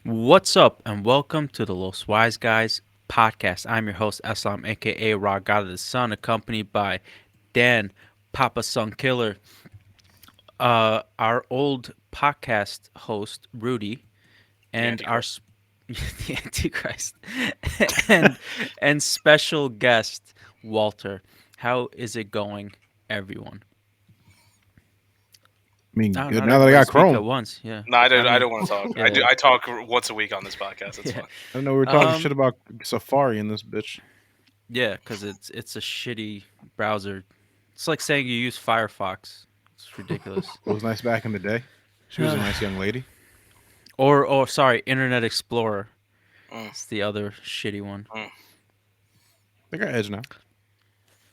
What's up, and welcome to the Los Wise Guys podcast. I'm your host, Eslam, aka Rock God of the Sun, accompanied by Dan, Papa Sun Killer, our old podcast host, Rudy, The and our Antichrist. the Antichrist, and and special guest, Walter. How is it going, everyone? I mean, Oh, good not now that I everybody got speak at Chrome. once. Yeah, No, I I don't. I mean, don't want to talk. I do. yeah, I talk once a week on this podcast. That's yeah, fine. I know we're talking um, shit about Safari in this bitch. yeah, because it's a shitty browser. It's like saying you use Firefox. It's ridiculous. It was nice back in the day. She was a nice young lady. or sorry, Internet Explorer. Mm, It's the other shitty one. mm. They got Edge now.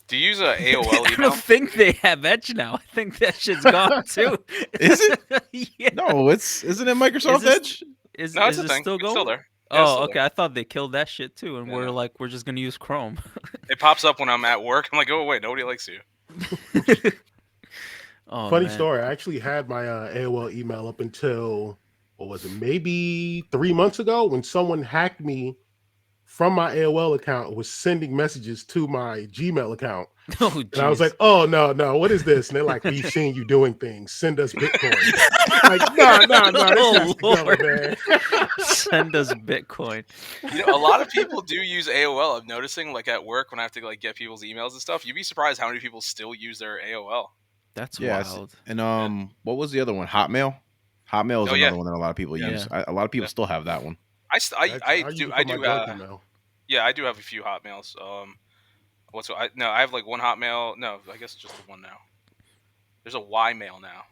Do you use a AOL I don't email? think they have Edge now. I think that shit's gone too. Is it? Yeah. No, isn't it Is Microsoft this Edge? is No, it's is a it thing. still It's still going? there. Yeah, it's Oh, still okay. there. I thought they killed that shit too, and we're Yeah. like, we're just gonna use Chrome. It pops up when I'm at work. I'm like, oh wait, nobody likes you. Oh Funny man. story. I actually had my AOL email up until what was it? Maybe 3 months ago when someone hacked me from my AOL account and was sending messages to my Gmail account. Oh And I was like, jeez. "Oh no, what is this?" And they're like, "We've seen you doing things. Send us Bitcoin." Like, no, this has Oh to go, Lord. man. Send us Bitcoin. A lot of people do use AOL. I'm noticing, like at work when I have to like get people's emails and stuff. You'd be surprised how many people still use their AOL. That's Yes. wild. And Yeah. what was the other one? Hotmail. Hotmail is Oh yeah, another one that a lot of people yeah, use. Yeah. A lot of people yeah. still have that one. I use it I for my do. work email. Yeah, I do have a few Hotmails. No, I have like one Hotmail. No, I guess just the one now. There's a Ymail now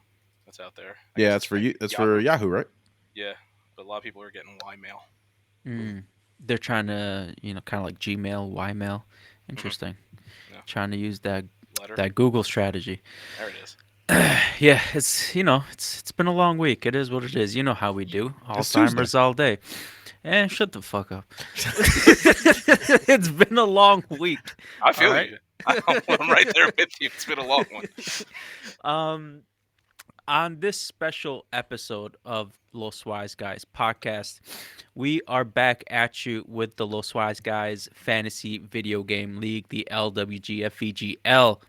that's out there. I Yeah, guess it's it's for like you. It's for Yahoo. Yahoo, right? Yeah, but a lot of people are getting Ymail. Mm. They're trying to, kind of like Gmail, Ymail. Hmm. Interesting. Yeah, Trying to use that letter. that Google strategy. There it is. Yeah, it's been a long week. It is what it is. You know how we do. It's Tuesday. Alzheimer's all day. Shut the fuck up. It's been a long week. I All feel right. you. I'm right there with you. It's been a long one. Um, on this special episode of Los Wise Guys podcast, we are back at you with the Los Wise Guys Fantasy Video Game League, the LWGFVGL.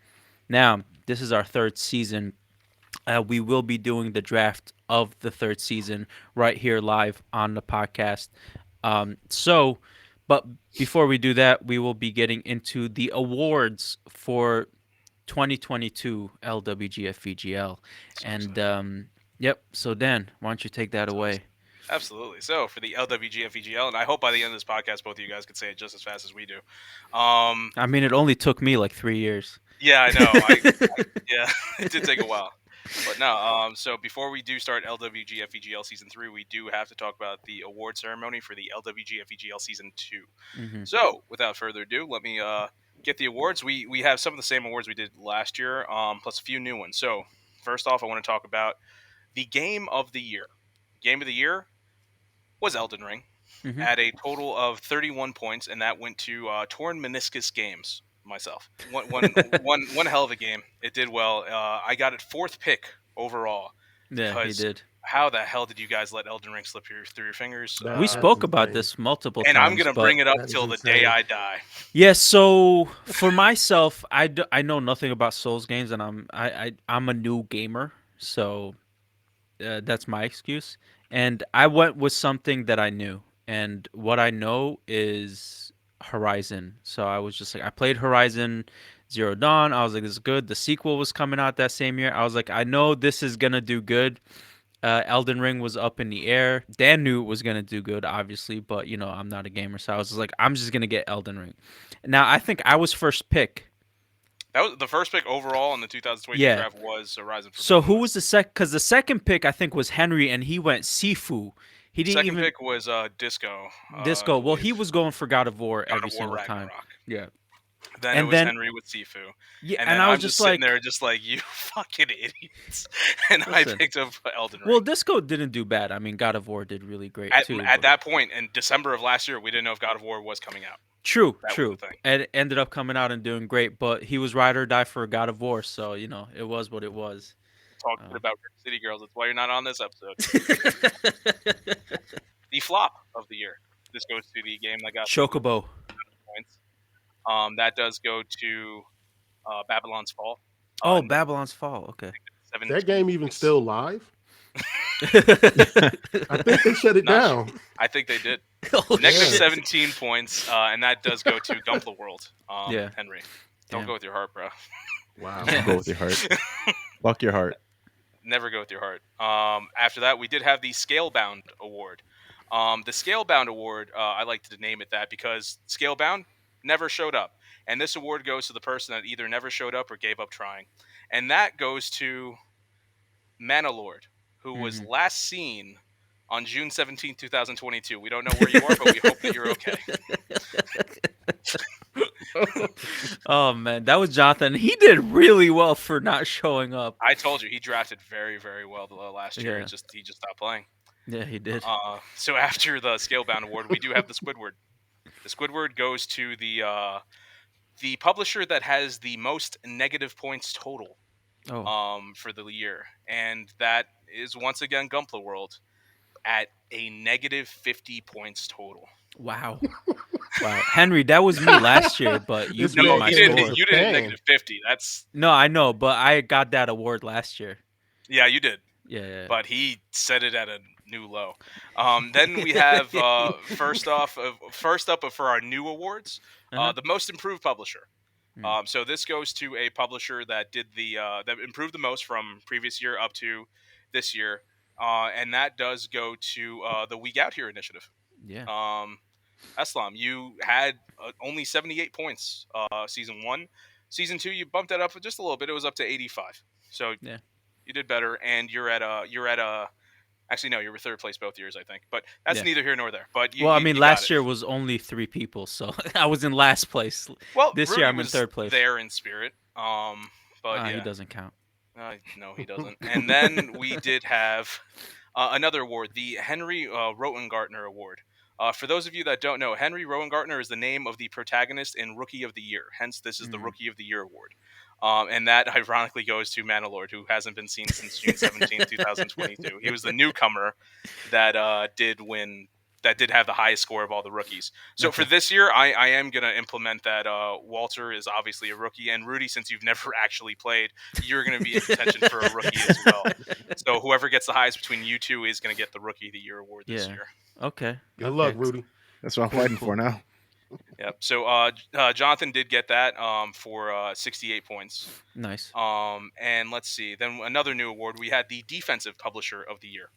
Now, this is our third season. We will be doing the draft of the third season right here live on the podcast. But before we do that, we will be getting into the awards for 2022 LWGFVGL. So And excited. yep, so Dan, why don't you take that So away? absolutely. So for the LWGFEGL, and I hope by the end of this podcast, both of you guys could say it just as fast as we do. Um, I mean, it only took me like 3 years. yeah, I know. Yeah, it did take a while. But no, so before we do start LWGFEGL Season 3, we do have to talk about the award ceremony for the LWGFEGL Season 2. Hmm. So, without further ado, let me get the awards. We have some of the same awards we did last year, plus a few new ones. So, first off, I want to talk about the Game of the Year. Game of the Year was Elden Ring Hmm. at a total of 31 points, and that went to Torn Meniscus Games. Myself, one hell of a game. It did well. I got it fourth pick overall Yeah, he because did. how the hell did you guys let Elden Ring slip through your fingers? We That's spoke about insane. this multiple And I'm times, gonna but bring it up That is till the day insane. I die. yeah. So for myself, I know nothing about Souls games, and I'm a new gamer, so that's my excuse. And I went with something that I knew, and what I know is Horizon. So I was just like, I played Horizon Zero Dawn. I was like, this is good. The sequel was coming out that same year. I was like, I know this is gonna do good. Elden Ring was up in the air. Dan knew it was gonna do good, obviously, but I'm not a gamer, so I was just like, I'm just gonna get Elden Ring. Now I think I was first pick. That was the first pick overall in the 2022 Yeah. draft was Horizon So Forbidden who West. was the Because the second pick I think was Henry, and he went Sifu. He didn't Second even pick was Disco, I Disco. Well, he believe. was going for God of War God every of War single time. Ragnarok. Yeah. Then it And was then Henry with Sifu. yeah, And and then I was I'm just just sitting like, there just like, you fucking idiots. And I listen. picked up Elden Ring. Well, Disco didn't do bad. I mean, God of War did really great too. At But that point in December of last year, we didn't know if God of War was coming out. true, That was the true. thing. And it ended up coming out and doing great. But he was ride or die for God of War, so it was what it was. Talking about Rick City Girls. That's why you're not on this episode. The flop of the year. This goes to the game that got the least Chocobo. points. That does go to Babylon's Fall. Oh, Negative Babylon's Fall. Okay. Is that 17 game even points. still live? I think they shut it Not sure. down. I think they did. Oh Negative Yeah. shit. 17 points, and that does go to Gumpla World. Yeah. Henry, don't Damn. go with your heart, bro. Wow. Yeah. Go with your heart. Fuck your heart. Never go with your heart. After that, we did have the Scalebound Award. The Scalebound Award, I like to name it that because Scalebound never showed up. And this award goes to the person that either never showed up or gave up trying. And that goes to Manalord, who was Mhm. last seen on June 17th, 2022. We don't know where you are, but we hope that you're okay. Oh man, that was Jonathan. He did really well for not showing up. I told you, he drafted very, very well the last year. Yeah. He just stopped playing. Yeah, he did. So after the Scalebound Award, we do have the Squidward. The Squidward goes to the publisher that has the most negative points total Oh, for the year, and that is once again Gumpla World at a negative 50 points total. wow. Wow. Henry, that was me last year, but you This beat No, man my you came in didn't. score. as You a didn't fan. negative 50. That's No, I know, but I got that award last year. yeah, you did. Yeah. But he set it at a new low. Then we have first up for our new awards, Uh-huh. the most improved publisher. Hmm. So this goes to a publisher that did that improved the most from previous year up to this year, and that does go to the Week Out Here initiative. Yeah. Um, Eslam, you had only 78 points season one. Season two, you bumped that up just a little bit. It was up to 85. So Yeah. you did better, and you're at a actually no, you were third place both years, I think. But that's Yeah. neither here nor there. But you Well, I you, mean, you got last it. year was only 3 people, so I was in last place. Well, This year Rudy I'm in was third place. there in spirit. But He yeah, doesn't count. no, he doesn't. And then we did have another award, the Henry Rotengartner Award. For those of you that don't know, Henry Rowengartner is the name of the protagonist in Rookie of the Year. Hence, this is the Mm. Rookie of the Year award. And that ironically goes to Manalord, who hasn't been seen since June 17th, 2022. He was the newcomer that did win, that did have the highest score of all the rookies. So for Okay. this year, I am going to implement that Walter is obviously a rookie. And Rudy, since you've never actually played, you're going to be in contention for a rookie as well. So whoever gets the highest between you two is going to get the Rookie of the Year award this Yeah. year. Okay. Good luck, Okay. Rudy. That's what I'm Cool, fighting cool. for now. Yep. So Jonathan did get that for 68 points. Nice. And let's see. Then another new award. We had the Defensive Publisher of the Year.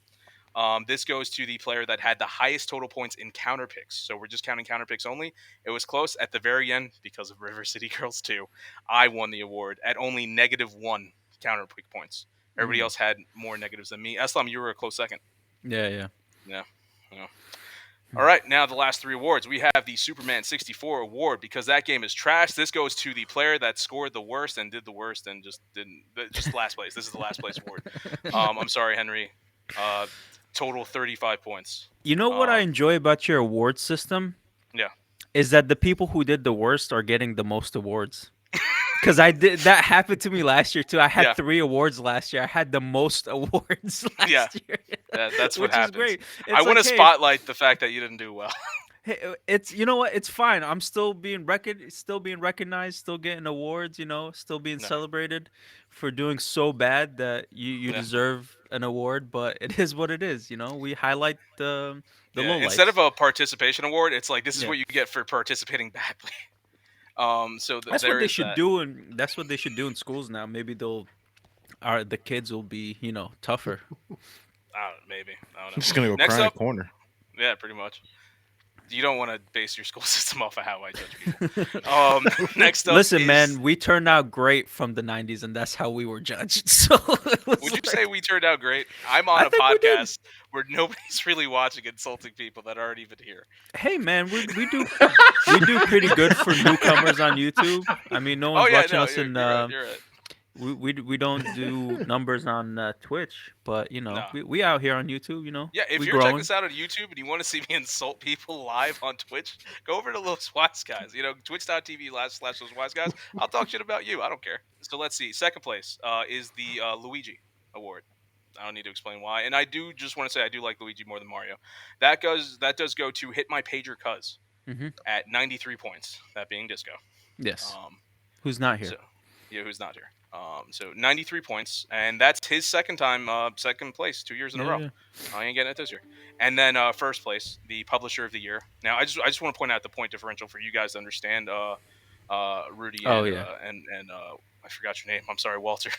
This goes to the player that had the highest total points in counter picks. So we're just counting counter picks only. It was close at the very end because of River City Girls 2. I won the award at only -1 counter pick points. Everybody Mm. else had more negatives than me. Eslam, you were a close second. Yeah. Yeah. All right, now the last three awards. We have the Superman 64 award because that game is trash. This goes to the player that scored the worst and did the worst and just didn't, just last place. This is the last place award. I'm sorry, Henry. Total 35 points. You know what I Um, enjoy about your award system? Yeah. Is that the people who did the worst are getting the most awards. Because that happened to me last year too. I had Yeah. 3 awards last year. I had the most awards last Yeah. year. That's what which is happens. great. I It's want to like, hey, spotlight the fact that you didn't do well. it's you know what? It's fine. I'm still being recognized, still getting awards. Still being No. celebrated for doing so bad that you Yeah. deserve an award. But it is what it is. We highlight the Yeah. lowlights. Instead of a participation award, it's like this is Yeah. what you get for participating badly. So That's there what they is should that. do, and that's what they should do in schools now. Maybe the kids will be tougher. Maybe. I don't I'm know. just gonna go Next cry in a up, corner. yeah, pretty much. You don't want to base your school system off of how I judge people. Next up, Listen, is, man, we turned out great from the '90s, and that's how we were judged. So it was would you like- say we turned out great? I'm on I a think we did. podcast where nobody's really watching, insulting people that aren't even here. Hey, man, we do pretty good for newcomers on YouTube. I mean, no one's watching us you're, in. you're right. We don't do numbers on Twitch, but No. we out here on YouTube. Yeah, if we you're checking growing. this out on YouTube and you want to see me insult people live on Twitch, go over to Those Wise Guys. Twitch.tv/Those Wise Guys. I'll talk shit about you. I don't care. So let's see. Second place is the Luigi Award. I don't need to explain why. And I do just want to say I do like Luigi more than Mario. That does go to hit my pager cuz Mm-hmm. at 93 points. That being Disco. Yes. Um, Who's not so here? yeah, who's not here? So 93 points, and that's his second time, second place, 2 years in a Yeah, row. yeah. I ain't getting it this year. And then first place, the publisher of the year. Now I just want to point out the point differential for you guys to understand. Rudy Oh and yeah. I forgot your name. I'm sorry, Walter.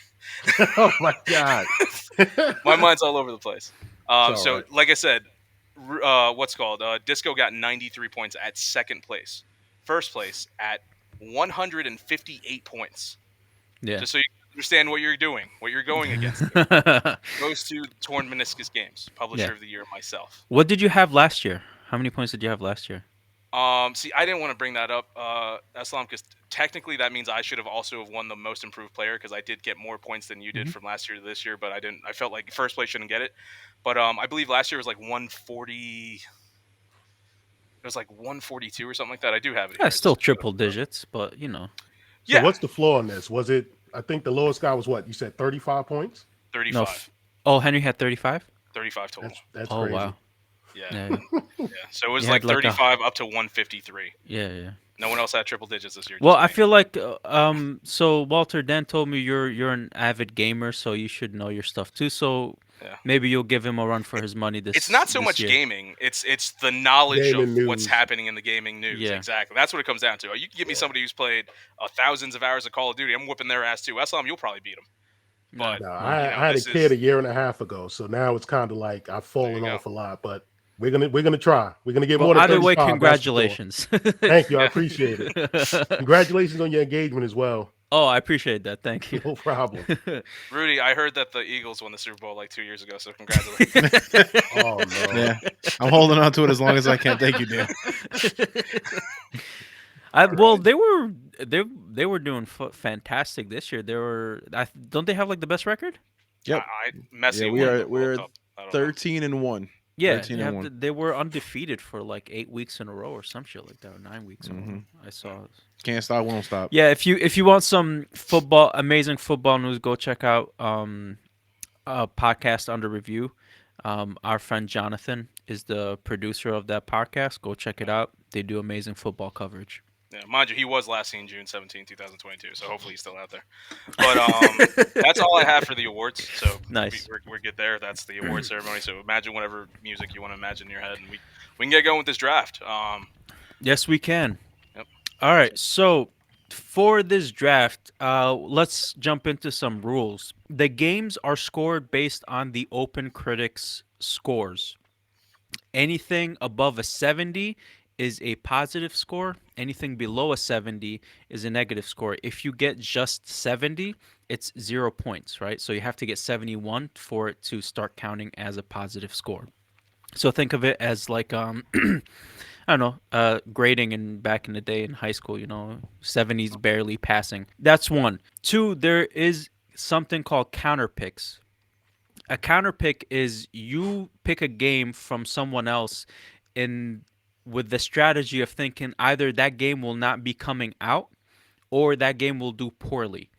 Oh my god. My mind's all over the place. It's all So right. like I said, what's called Disco got 93 points at second place. First place at 158 points. Yeah. Just so you understand what you're doing, what you're going against here. Goes to Torn Meniscus Games, Yeah. publisher of the year, myself. What did you have last year? How many points did you have last year? See, I didn't want to bring that up, Eslam, because technically that means I should have also have won the most improved player because I did get more points than you did Hmm. from last year to this year, but I didn't. I felt like first place shouldn't get it, but I believe last year was like 140. It was like 142 or something like that. I do have it Yeah, here. I still just put it triple up. digits, but you know, So Yeah, what's the floor on this? Was it? I think the lowest guy was what you said, 35 points. no. 35, Oh, Henry had 35. 35 total. That's Oh crazy. wow. Yeah, Yeah, yeah. yeah. So it was You like had like a 35 up to 153. yeah, yeah. No one else had triple digits this year, Well, just I me. feel like so Walter Dan told me you're an avid gamer, so you should know your stuff too. So Yeah. maybe you'll give him a run for his money It's this not so this much year. gaming. It's the knowledge of Gaming what's news. happening in the gaming news. Yeah. Exactly. That's what it comes down to. You can give me Yeah. somebody who's played thousands of hours of Call of Duty. I'm whipping their ass too. Eslam, you'll probably beat them. No, But No, no. I had a this kid a is year and a half ago, so now it's kind of like I've there. You fallen go. off a lot. But we're gonna try. We're gonna get Well, more than either way, 35. That's for sure. congratulations. Thank you. I Yeah, appreciate it. Congratulations on your engagement as well. Oh, I appreciate that. Thank you. No problem. Rudy. I heard that the Eagles won the Super Bowl like 2 years ago. So congratulations. Oh no. Yeah, I'm holding on to it as long as I can. Thank you, Dan. Well, they were doing fantastic this year. They were. Don't they have like the best record? Yep. Yeah, Messi we won are the World we're Cup. I don't know. 13-1. Yeah, 13 they and have. 1. They were undefeated for like 8 weeks in a row or some shit like that, or 9 weeks in a row. Hmm. I saw. Can't stop, won't stop. Yeah, if you want some football, amazing football news, go check out a podcast under review. Our friend Jonathan is the producer of that podcast. Go check it out. They do amazing football coverage. Yeah, mind you, he was last seen June 17, 2022. So hopefully he's still out there. But that's all I have for the awards. So Nice. we're good there. That's the award ceremony. So imagine whatever music you want to imagine in your head, and we can get going with this draft. Yes, we can. Yep. All right. So for this draft, let's jump into some rules. The games are scored based on the Open Critics scores. Anything above a 70 is a positive score. Anything below a 70 is a negative score. If you get just 70, it's 0 points, right? So you have to get 71 for it to start counting as a positive score. So think of it as like I don't know, grading in back in the day in high school, 70s barely passing. That's one. Two, there is something called counter picks. A counter pick is you pick a game from someone else in with the strategy of thinking either that game will not be coming out or that game will do poorly.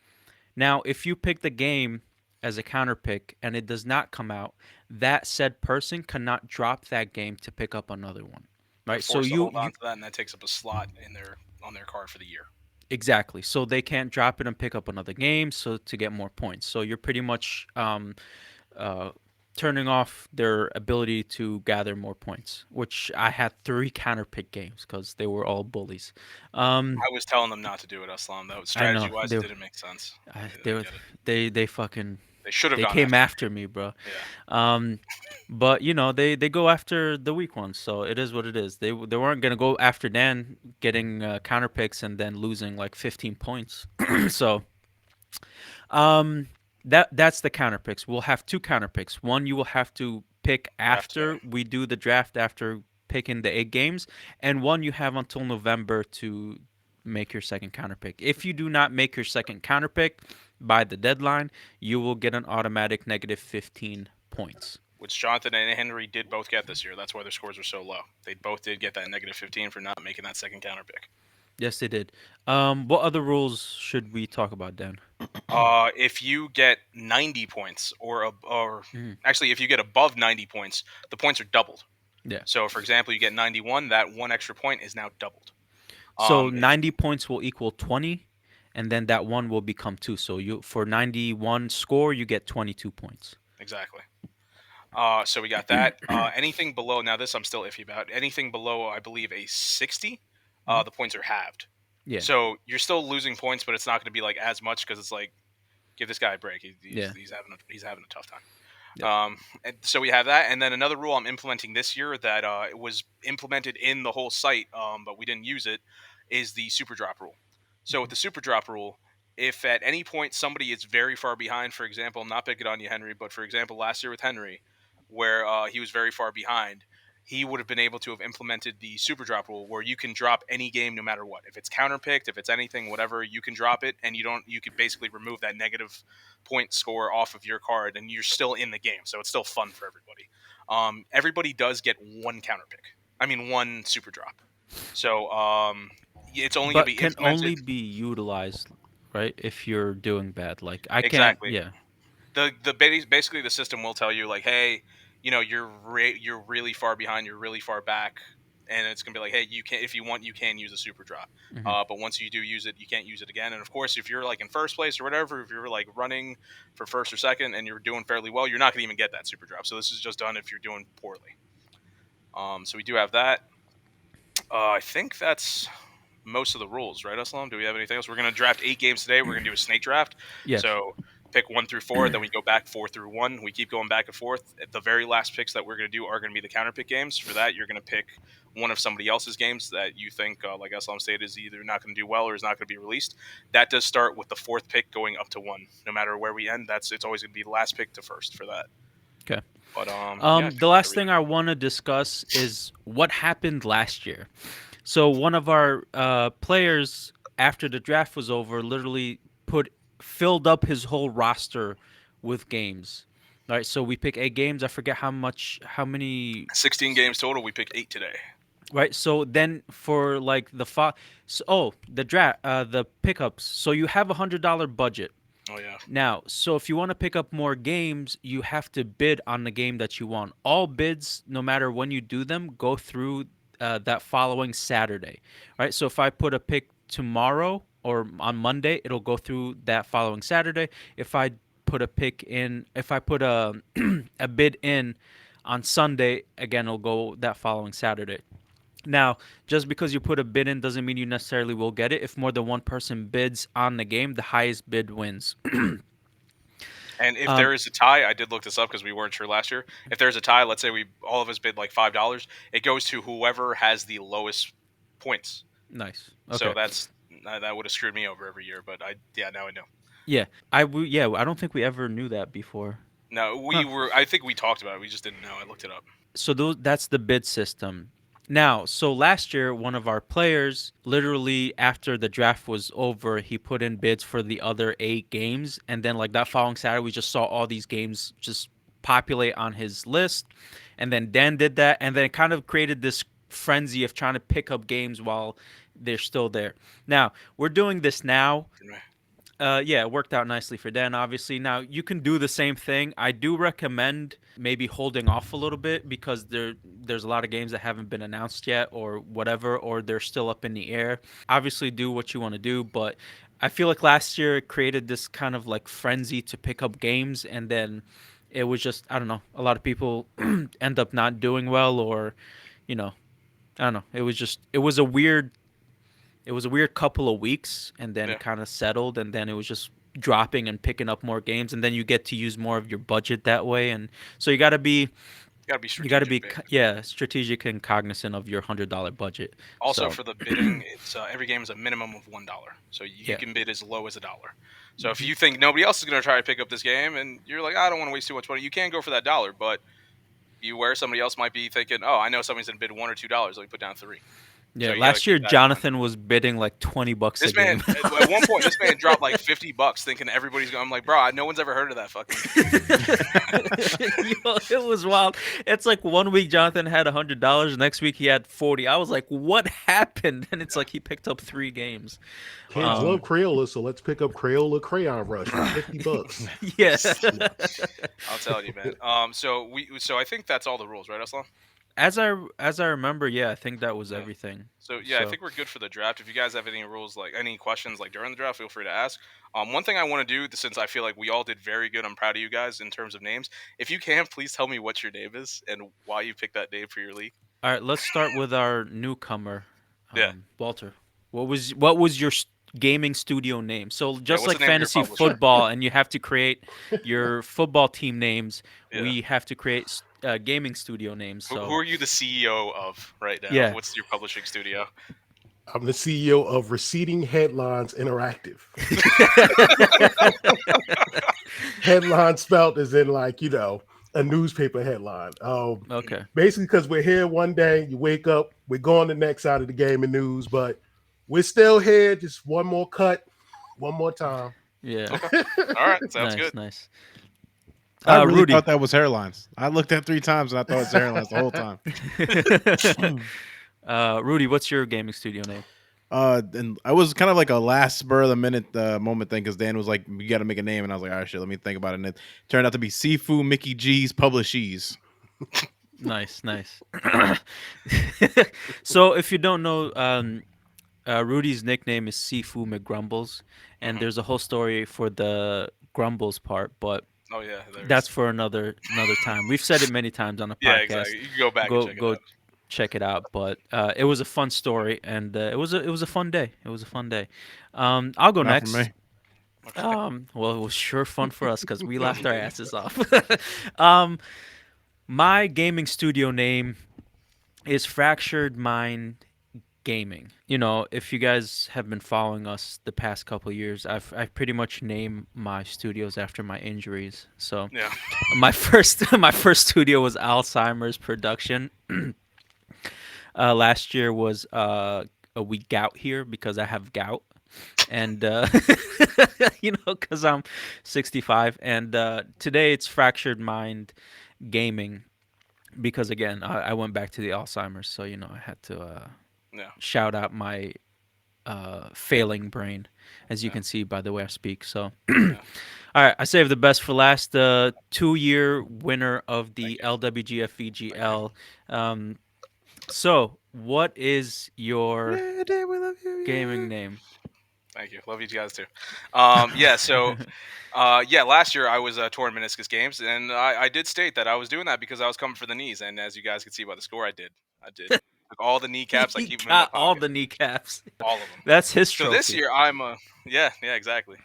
Now, if you pick the game as a counter pick and it does not come out, that said person cannot drop that game to pick up another one. They're Right? So forced to you hold you on to that, and that takes up a slot in their on their card for the year. exactly. So they can't drop it and pick up another game so to get more points. So you're pretty much uh, turning off their ability to gather more points, which I had three counter pick games because they were all bullies. Um, I was telling them not to do it, Aslam. That I strategy know wise, it didn't make sense. I, They they didn't were- get it. they fucking They should have they gone came after. after me, bro. Yeah. Um, but they go after the weak ones, so it is what it is. They weren't gonna go after Dan getting counter picks and then losing like 15 points. So um, that's the counter picks. We'll have two counter picks. One you will have to pick Draft today. after we do the draft after picking the 8 games, and one you have until November to make your second counter pick. If you do not make your second counter pick by the deadline, you will get an automatic negative 15 points. Which Jonathan and Henry did both get this year. That's why their scores were so low. They both did get that negative 15 for not making that second counter pick. Yes, they did. What other rules should we talk about, Dan? If you get 90 points, or Mhm. actually, if you get above 90 points, the points are doubled. Yeah. So, for example, you get 91, that one extra point is now doubled. So If 90 points will equal 20, and then that one will become 2. So you for 91 score, you get 22 points. Exactly. So we got that. Anything below, now this I'm still iffy about. Anything below, I believe, a 60, Mhm. the points are halved. Yeah. So you're still losing points, but it's not going to be like as much because it's like give this guy a break. Yeah. He's having a tough time. Yep. And so we have that, and then another rule I'm implementing this year that it was implemented in the whole site, but we didn't use it, is the super drop rule. So with Mhm. the super drop rule, if at any point somebody is very far behind, for example, I'm not picking on you, Henry, but for example, last year with Henry, where he was very far behind, he would have been able to have implemented the super drop rule where you can drop any game no matter what. If it's counterpicked, if it's anything, whatever, you can drop it, and you could basically remove that negative point score off of your card, and you're still in the game. So it's still fun for everybody. Everybody does get one counter pick. I mean, one super drop. So it's only going to But be can implemented only be utilized, right? If you're doing bad. Like I can't. exactly. Yeah. Basically the system will tell you like, hey, you're really far behind, you're really far back, and it's gonna be like, hey, you can, if you want, you can use a super drop, Hmm. but once you do use it, you can't use it again. And of course, if you're like in first place or whatever, if you're like running for first or second and you're doing fairly well, you're not gonna even get that super drop. So this is just done if you're doing poorly. So we do have that. I think that's most of the rules, right, Islam? Do we have anything else? We're going to draft 8 games today. We're going to do a snake draft. Yes. So pick 1 through 4, then we go back 4 through 1. We keep going back and forth. The very last picks that we're going to do are going to be the counter pick games. For that, you're going to pick one of somebody else's games that you think, like Islam stated, is either not going to do well or is not going to be released. That does start with the fourth pick going up to 1. No matter where we end, it's always going to be the last pick to first for that. Okay. But yeah, I think The that's last everything. thing I want to discuss is what happened last year. So one of our players, after the draft was over, literally put filled up his whole roster with games. All right, so we pick 8 games. I forget how many. 16 games total. We picked 8 today. Right, so then for like the draft, the pickups. So you have $100 budget. Oh yeah. Now, so if you want to pick up more games, you have to bid on the game that you want. All bids, no matter when you do them, go through that following Saturday, right? So if I put a pick tomorrow or on Monday, it'll go through that following Saturday. If I put a a bid in on Sunday, again, it'll go that following Saturday. Now, just because you put a bid in doesn't mean you necessarily will get it. If more than one person bids on the game, the highest bid wins. And if Um, there is a tie, I did look this up because we weren't sure last year. If there's a tie, let's say we all of us bid like $5, it goes to whoever has the lowest points. nice. So Okay. that would have screwed me over every year. But now I know. Yeah. I don't think we ever knew that before. No, Huh. I think we talked about it. We just didn't know. I looked it up. So that's the bid system. Now, so last year, one of our players, literally after the draft was over, he put in bids for the other 8 games, and then like that following Saturday, we just saw all these games just populate on his list, and then Dan did that, and then it kind of created this frenzy of trying to pick up games while they're still there. Now we're doing this now. Yeah, it worked out nicely for Dan, obviously. Now, you can do the same thing. I do recommend maybe holding off a little bit because there's a lot of games that haven't been announced yet or whatever, or they're still up in the air. Obviously, do what you want to do, but I feel like last year it created this kind of like frenzy to pick up games, and then it was just, I don't know, a lot of people end up not doing well, or, you know, I don't know. It was a weird couple of weeks, and then it Yeah, kind of settled, and then it was just dropping and picking up more games, and then you get to use more of your budget that way. And so got to be you got to be strategic, basically. yeah, strategic and cognizant of your $100 budget. Also, So for the bidding, it's every game is a minimum of $1, so you yeah. can bid as low as $1. So if Hmm. you think nobody else is going to try to pick up this game, and you're like, I don't want to waste too much money, you can go for that dollar, but somebody else might be thinking, oh, I know somebody's going to bid $1 or $2. Let me put down 3. Yeah, So you got to last keep year that in mind. Jonathan was bidding like $20 a This man, game. at one point, this man dropped like $50, thinking everybody's going. I'm like, bro, no one's ever heard of that fucking game. Yo, it was wild. It's like one week Jonathan had $100, next week he had 40. I was like, what happened? And it's Yeah. like he picked up 3 games. Kids Well, love Um, Crayola, so let's pick up Crayola Crayon Rush for $50. yeah. I'll tell you, man. So I think that's all the rules, right, Eslam? As I remember, yeah, I think that was Yeah. everything. So yeah, I So, think we're good for the draft. If you guys have any rules, like any questions, like during the draft, feel free to ask. One thing I want to do, since I feel like we all did very good, I'm proud of you guys in terms of names. If you can, please tell me what your name is and why you picked that name for your league. all right, let's start with our newcomer, Yeah, Walter. What was your gaming studio name? So yeah. just What's the like name of your fantasy publisher? football, and you have to create your football team names, Yeah. we have to create gaming studio names. Who So are you the CEO of right now? yeah. What's your publishing studio? I'm the CEO of Receding Headlines Interactive. Headline spelt as in like, a newspaper headline. Okay. Basically, because we're here one day, you wake up, we're going the next side of the game and news, but we're still here. Just one more cut, one more time. Yeah. Okay. All right. Sounds Nice. good. Nice. I really Rudy. thought that was hairlines. I looked at 3 times and I thought it was hairlines the whole time. Rudy, what's your gaming studio name? And I was kind of like a last spur of the minute moment thing because Dan was like, "We got to make a name," and I was like, "All right, shit, let me think about it." And it turned out to be Sifu Mickey G's Publishees. Nice, nice. So, if you don't know, Rudy's nickname is Sifu McGrumbles, and Mhm. there's a whole story for the Grumbles part, but Oh yeah, that's there's. for another time. We've said it many times on the Yeah, podcast. exactly. You can go back and Go check it go out. check it out. But it was a fun story, and it was a fun day. It was a fun day. I'll go Not for next. me. Okay. Well, it was sure fun for us because we laughed our asses off. um, my gaming studio name is Fractured Mind Gaming. If you guys have been following us the past couple of years, I've pretty much named my studios after my injuries. So Yeah. my first my first studio was Alzheimer's Production. Last year was a week gout here because I have gout, and because I'm 65, and today it's Fractured Mind Gaming because again I went back to the Alzheimer's, so I had to Yeah. shout out my failing brain, as you Yeah. can see by the way I speak. So, Yeah. all right, I saved the best for last. The 2-year winner of Thank the you. LWGF Thank you. VGL. So, what is your Yeah, Dan, we love you. gaming Yeah. name? Thank you. Love you guys too. Yeah. So, yeah. Last year I was touring meniscus games, and I did state that I was doing that because I was coming for the knees, and as you guys can see by the score, I did. I did. Took all the kneecaps. I He keep them in my got all pocket. the kneecaps. All of them. That's his So this trophy. year I'm yeah, yeah, exactly.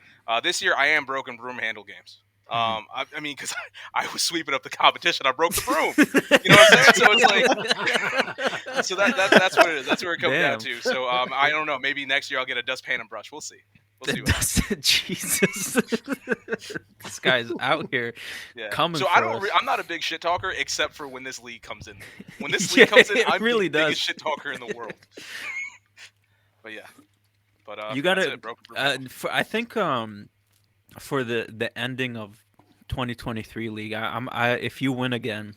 This year I am broken broom handle games. Mhm. I mean, because I was sweeping up the competition, I broke the broom. You know what I'm saying? So it's like, so that's what it is. That's where it comes down Damn. to. So I don't know. Maybe next year I'll get a dustpan and brush. We'll see. We'll see what happens. Jesus. This guy's out here Yeah. coming So I for don't. us. I'm not a big shit talker except for when this league comes in. When this Yeah, league comes in, it I'm the really biggest does. shit talker in the world. But yeah. But You that's gotta. it. Broken broom handle. I think for the ending of 2023 league, if you win again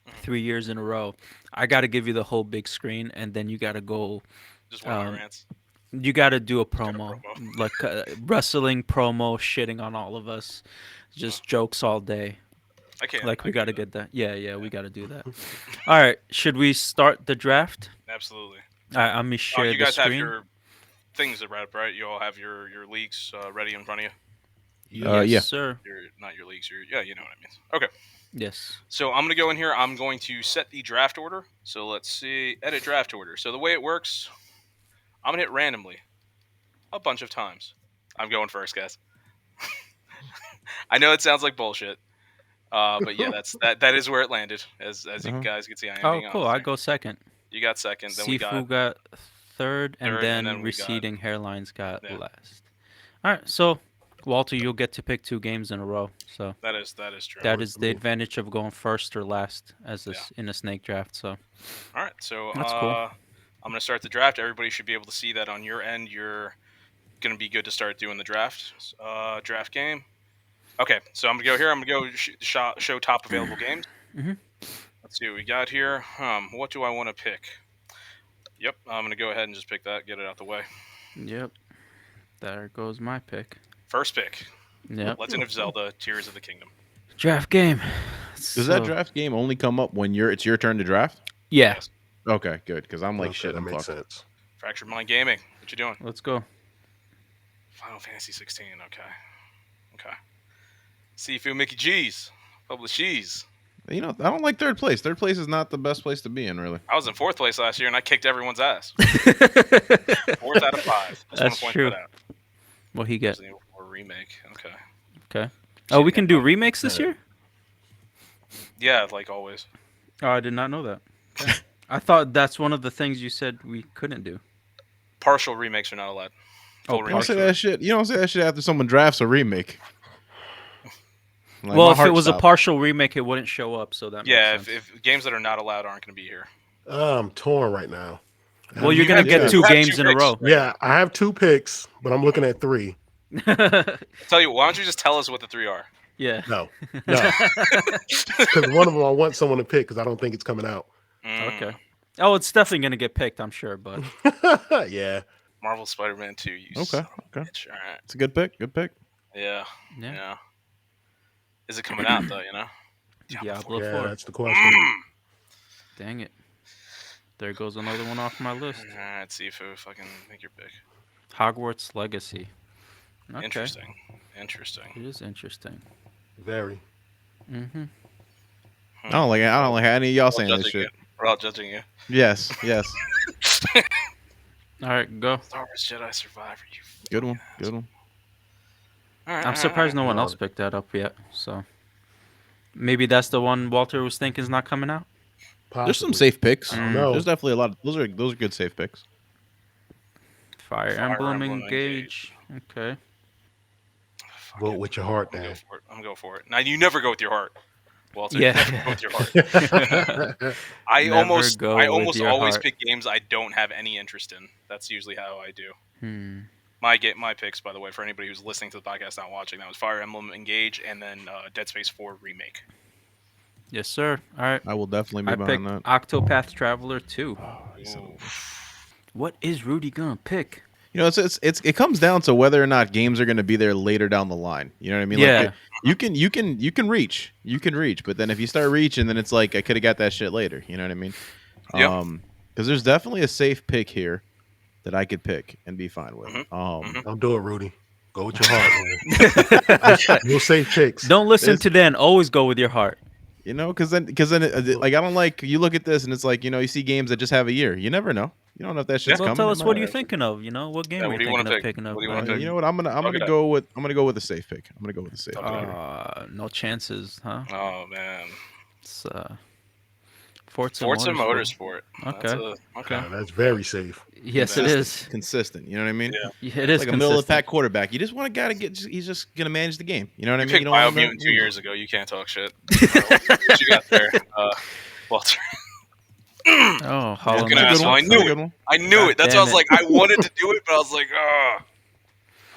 Mhm. 3 years in a row, I gotta give you the whole big screen, and then you gotta go. Just one of my Um, rants. you gotta do a Got a promo, promo. like wrestling promo, shitting on all of us, No, just jokes all day. I can't. Like I we can gotta do that. get that. Yeah, yeah, Yeah. we gotta do that. All right, should we start the draft? Absolutely. All right, let me share You the guys have screen. your things read, right? You all have your leagues ready in front of you. Yes, Yeah. sir. Your not your leagues. Your yeah, you know what I mean. Okay. Yes. So I'm gonna go in here. I'm going to set the draft order. So let's see, edit draft order. So the way it works, I'm gonna hit randomly a bunch of times. I'm going first, guys. I know it sounds like bullshit, but yeah, that is where it landed. As you Uh-huh. guys can see, I am Oh, being cool. honest I here. go second. You got second, then we got Sifu got third, and third, and then then we got receding hairlines got yeah. last. All right, so Walter, you'll get to pick 2 games in a row. So That is true. that Works is for the me. advantage of going first or last as Yeah. this in a snake draft. So All right. So that's cool. I'm going to start the draft. Everybody should be able to see that on your end. You're going to be good to start doing the draft. Draft game. Okay, so I'm going to go here. I'm going to go show top available games. Mhm. Let's see what we got here. What do I want to pick? Yep, I'm going to go ahead and just pick that, get it out the way. Yep. There goes my pick. First pick, Yep. Legend of Zelda: Tears of the Kingdom. Draft game. Does that draft game only come up when it's your turn to draft? Yeah. Yes. Okay, good. Because I'm like, Okay, shit, that I'm makes fucked. sense. Fractured Mind Gaming. What you doing? Let's go. Final Fantasy 16. Okay. Sifu Mickey G's. Publishees. You know, I don't like third place. Third place is not the best place to be in, really. I was in 4th place last year and I kicked everyone's ass. 4th out of 5. Just That's want to true. point that out. What he get? Resident Evil 4 remake. Okay. Okay. Oh, we can do remakes this Yeah. year? Yeah, like always. Oh, I did not know that. Okay. I thought that's one of the things you said we couldn't do. Partial remakes are not allowed. Full Oh, You don't remakes. say that shit. You don't say that shit after someone drafts a remake. Like, Well, my if it heart was a stopped. partial remake, it wouldn't show up. So that Yeah, makes sense. if games that are not allowed aren't going to be here. I'm torn right now. Well, you're gonna Yeah. get two You have games two in a picks. row. Yeah, I have 2 picks, but I'm looking at 3. Tell you, why don't you just tell us what the 3 are? Yeah. No, because one of them I want someone to pick because I don't think it's coming out. Okay. Oh, it's definitely gonna get picked, I'm sure. But Yeah, Marvel Spider-Man 2. You Okay, son of a okay. bitch. All right. It's a good pick. Good pick. Yeah. Yeah. Yeah. Is it coming out though? You know. Diablo yeah, 4. that's the question. Dang it. There goes another one off my list. All right, Sifu, fucking make your pick. Hogwarts Legacy. Okay. Interesting. It is interesting. Very. Mm-hmm. I don't like any of y'all saying this judging shit. you. We're all judging you. Yes, yes. All right, go. Star Wars Jedi Survivor. You. Good one. Good one. All right. I'm surprised no one else picked that up yet. So maybe that's the one Walter was thinking is not coming out. There's some Possibly. safe picks. I don't know. There's definitely a lot. Those are good safe picks. Fire Fire Emblem Emblem Engage. Okay. Fuck Vote it. with your heart, I'm gonna Dan. go for it. I'm gonna go for it. Now you never go with your heart, Walter. Yeah. You never go with your heart. I Never almost go with always your always heart. pick games I don't have any interest in. That's usually how I do. My picks, by the way, for anybody who's listening to the podcast not watching, that was Fire Emblem Engage and then Dead Space 4 remake. Yes, sir. All right. I will definitely be I behind picked that. Octopath Traveler 2. Ooh. What is Rudy gonna pick? You know, it comes down to whether or not games are going to be there later down the line. You know what I mean? Yeah. Like you can reach, but then if you start reaching, then it's like I could have got that shit later. You know what I mean? Yep. Because there's definitely a safe pick here that I could pick and be fine with. Don't do it, Rudy. Go with your heart, man. You'll save picks. Don't listen to Dan. Always go with your heart. You know, because then like I don't like you look at this and it's like you see games that just have a year. You never know. You don't know if that shit's Well, coming. tell or us not. what are you thinking of? What game Yeah, are what you do you thinking wanna of pick? picking up? What do you wanna pick? You know what? I'm Talk gonna it go with a safe pick. I'm gonna go with a safe pick. No chances, huh? Oh man, It's Forza Forza Motorsport. Motorsport. Okay. Okay. Yeah, that's very safe. Yes, it is. Consistent. You know what I mean? Yeah. Yeah, it is Like a middle of the consistent. pack quarterback. You just want to he's just gonna manage the game. You know what I You mean? picked don't want him Biomutant to- 2 years ago. You can't talk shit. What you got there, Walter? Oh, Hollow Fucking Knight. asshole. I knew it. I knew it. That's why I was damn like, I wanted to do it, but I was like,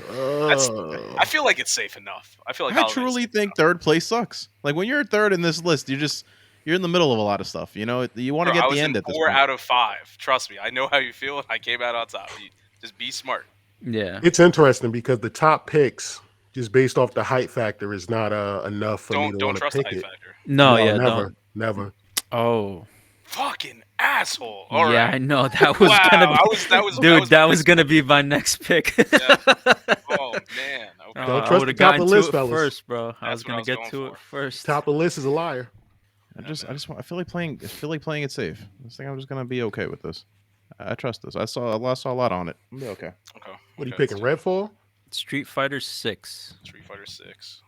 Uh, I feel like it's safe enough. I feel like I Hollow Knight's truly safe think third place sucks. Like when you're third in this list, you're in the middle of a lot of stuff. You know, you want to Bro, I get was the end in at this 4 point. out of 5. Trust me, I know how you feel, and I came out on top. Just be smart. Yeah. it's interesting because the top picks, just based off the height factor, is not enough for me to Don't want to trust the pick hype it. factor. No, yeah, never, don't. never. Oh. Fucking asshole. All Yeah, right. I know that was Wow, gonna be. that Dude, was gonna be my next pick. Yeah. Oh man. Okay. Don't I trust would the have top gotten of the to list, it fellas. first, bro. I That's was what I gonna was get going to it for. first. Top of the list is a liar. I feel like playing it safe. I think I'm just gonna be okay with this. I trust this. I saw a lot on it. I'm be okay. Okay. What are you Okay, picking? let's Redfall? Street Fighter 6. do Street Fighter 6.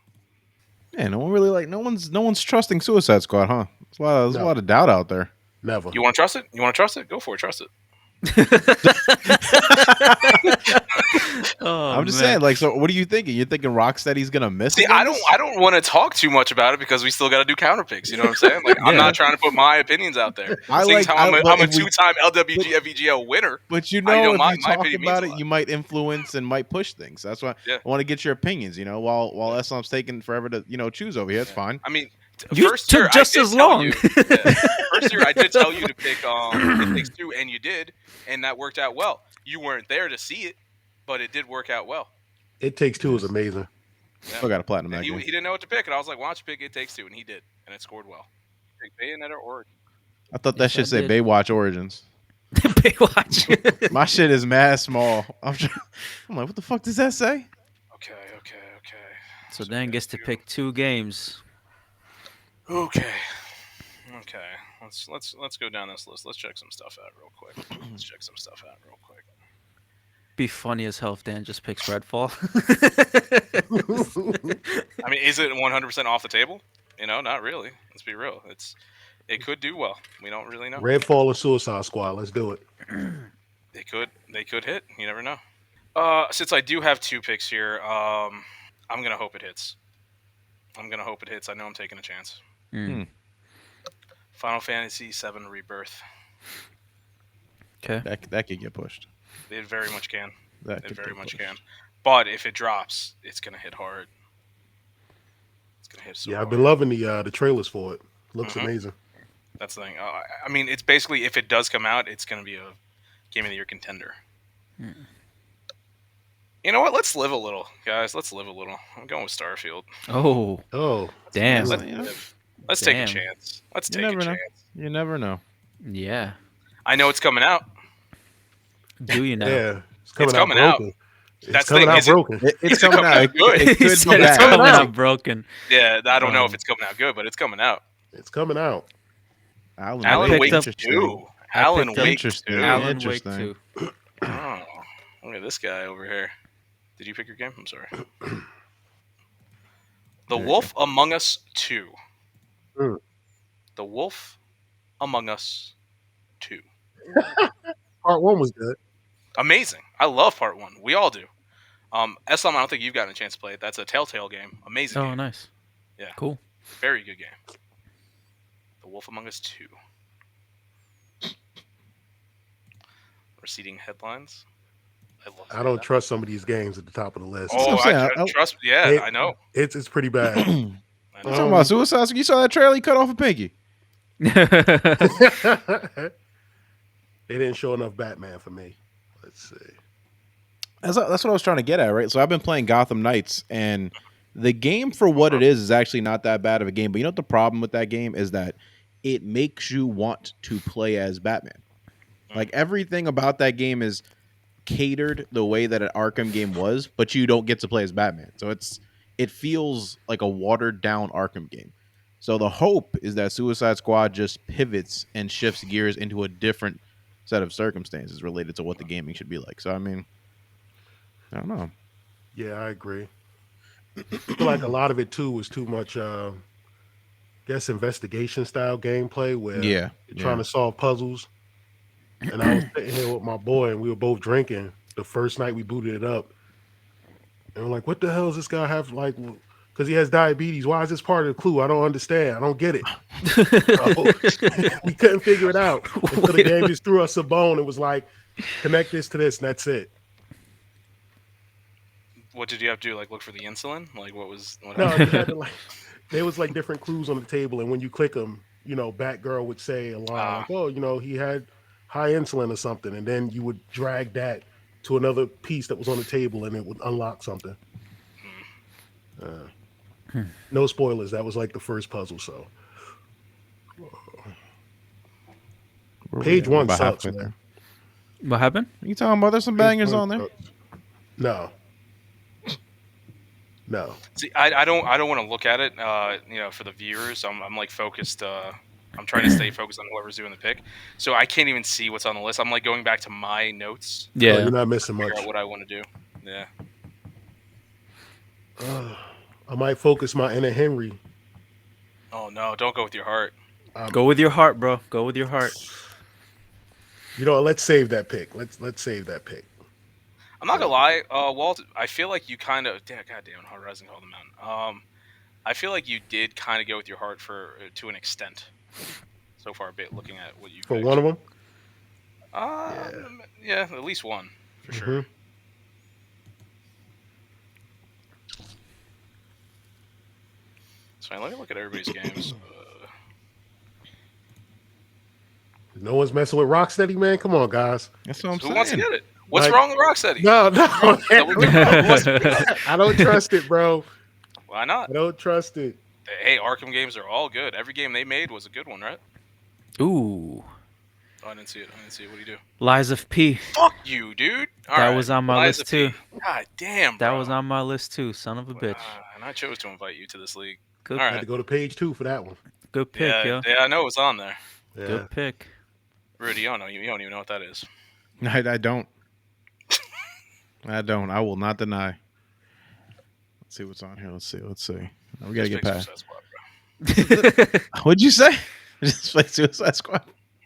Yeah, no one really no one's trusting Suicide Squad, huh? There's a lot of No. lot of doubt out there. Never. You want to trust it? Go for it. Trust it. Oh I'm just man. saying, like, so what are you thinking? You're thinking Rocksteady's gonna miss See, I again don't this? I don't want to talk too much about it because we still got to do counter picks. You know what I'm saying? Like I'm Yeah. not trying to put my opinions out there. I Seeing as like how I but I'm a if we two-time but, LWG FEGL winner, but you I know if my you my talk opinion means a about it, lot. you might influence and might push things. That's why Yeah, I want to get your opinions, while yeah, Eslam's taking forever to, choose over here. It's yeah. fine. I mean, You first year took I just did as tell long. you, yeah, first year I did tell you to pick It Takes Two, and you did, and that worked out well. You weren't there to see it, but it did work out well. It Takes Two is Yes. amazing. Yeah, Still got a platinum and that game. he didn't know what to pick, and I was like, "Why don't you pick It Takes Two?" And he did, and it scored well. Pick Bayonetta or I thought that Yes, I should say did. Baywatch Origins. Baywatch. My shit is mad small. I'm like, what the fuck does that say? okay, okay, okay. So We Dan got gets to pick 2 games. Okay. Okay. Let's go down this list. Let's check some stuff out real quick. Let's check some stuff out real quick. Be funny as hell if Dan just picks Redfall. I mean, is it 100% off the table? Not really. Let's be real. It could do well. We don't really know. Redfall or Suicide Squad. Let's do it. They could hit. You never know. Since I do have 2 picks here, I'm gonna hope it hits. I'm gonna hope it hits. I know I'm taking a chance. Mm, Final Fantasy VII Rebirth. okay. That could get pushed. It very much can. That It could very get much pushed. can. But if it drops, it's gonna hit hard. It's gonna hit so Yeah, I've hard. been loving the trailers for it. Looks Mhm. amazing. That's the thing. I mean, it's basically if it does come out, it's gonna be a Game of the Year contender. Mm. You know what? Let's live a little, guys. Let's live a little. I'm going with Starfield. Oh, Oh, damn. Let's You know, live. Let's take a Damn. chance. Let's you take a never know. chance. You never know. Yeah. I know it's coming out. Do you now? yeah. It's It's coming out coming out. broken. It's That's the coming thing. out Is it? broken. It's Is it coming coming out. out good? It He could said be it's bad. coming out. out broken. Yeah, I don't know if Um, it's coming out good, but it's coming out. It's coming out. Alan I Alan Wake, picked Wake up- interesting. 2. I Alan picked up Wake Interesting. 2. Alan Wake Interesting. 2. Oh, look at this guy over here. Did you pick your game? I'm sorry. The There you Wolf Among Us 2. Mm. The Wolf Among Us 2. Part one was good. Amazing. I love part 1. We all do. Eslam, I don't think you've gotten a chance to play it. That's a Telltale game. Amazing Oh, game. nice. Yeah. Cool. Very good game. The Wolf Among Us 2. Receding headlines. I love I don't that. trust some of these games at the top of the list. That's what Oh, I'm saying. trust me. Yeah, It- I know. It's pretty bad. I You know. talking about Suicide Squad? You saw that trailer? He cut off a pinky. They didn't show enough Batman for me. Let's see. That's what I was trying to get at, right? So I've been playing Gotham Knights, and the game for what it is actually not that bad of a game. But you know what the problem with that game is that it makes you want to play as Batman. Like everything about that game is catered the way that an Arkham game was, but you don't get to play as Batman. So it feels like a watered down Arkham game. So the hope is that Suicide Squad just pivots and shifts gears into a different set of circumstances related to what the gaming should be like. So I mean, I don't know. Yeah, I agree. I feel like a lot of it too was too much, guess, investigation style gameplay where Yeah, you're trying to solve puzzles. And I was sitting here with my boy, and we were both drinking the first night we booted it up, and we're like, "What the hell does this guy have? Like, because he has diabetes. Why is this part of the clue? I don't understand. I don't get it." So, we couldn't figure it out until the game just threw us a bone. It was like, connect this to this, and that's it. What did you have to do? Like look for the insulin? Like what was? What No, happened? you had to like. There was like different clues on the table, and when you click them, Batgirl would say a line like, "Oh, he had high insulin or something," and then you would drag that to another piece that was on the table, and it would unlock something. No spoilers. That was like the first puzzle. So Where we page at? We're one about sucks, halfway man. What happened? You talking about there's some Page bangers one on there? sucks. No, no. See, I don't want to look at it. For the viewers, I'm like focused. I'm trying to stay focused on whoever's doing the pick, so I can't even see what's on the list. I'm like going back to my notes, Oh, Yeah. you're not missing figure much. out what I want to do. Yeah. I might focus my inner Henry. Oh no! Don't go with your heart. Go with your heart, bro. Go with your heart. You know, let's save that pick. Let's save that pick. I'm not Yeah. gonna lie, Walt. I feel like you kind of, damn, goddamn, Horizon Call of the Mountain. I feel like you did kind of go with your heart for to an extent so far. Bit looking at what you For one picked. of them. Yeah. Yeah, at least one for sure. Hmm. So let me look at everybody's games. No one's messing with Rocksteady, man. Come on, guys. That's what I'm So who wants to saying. get it? What's Like, wrong with Rocksteady? no, no, What's wrong? Double what's, I don't trust it, bro. why not? I don't trust it. Hey, Arkham games are all good. Every game they made was a good one, right? Ooh, Oh, I didn't see it. I didn't see it. What do you do? Lies of P. Fuck you, dude. All That right, was on my Liza list too. P. God damn, That bro. was on my list too. Son of a bitch. And I chose to invite you to this league. Good, All I had right. to go to page 2 for that one. good pick, Yeah, yo. yeah, I know it's on there. Yeah. Good pick. Rudy, you don't know. You don't even know what that is. I don't. I don't. I will not deny. Let's see what's on here. Let's see. Let's see. We gotta Just get pick past. Suicide Squad, bro. What'd you say? Just play Suicide Squad.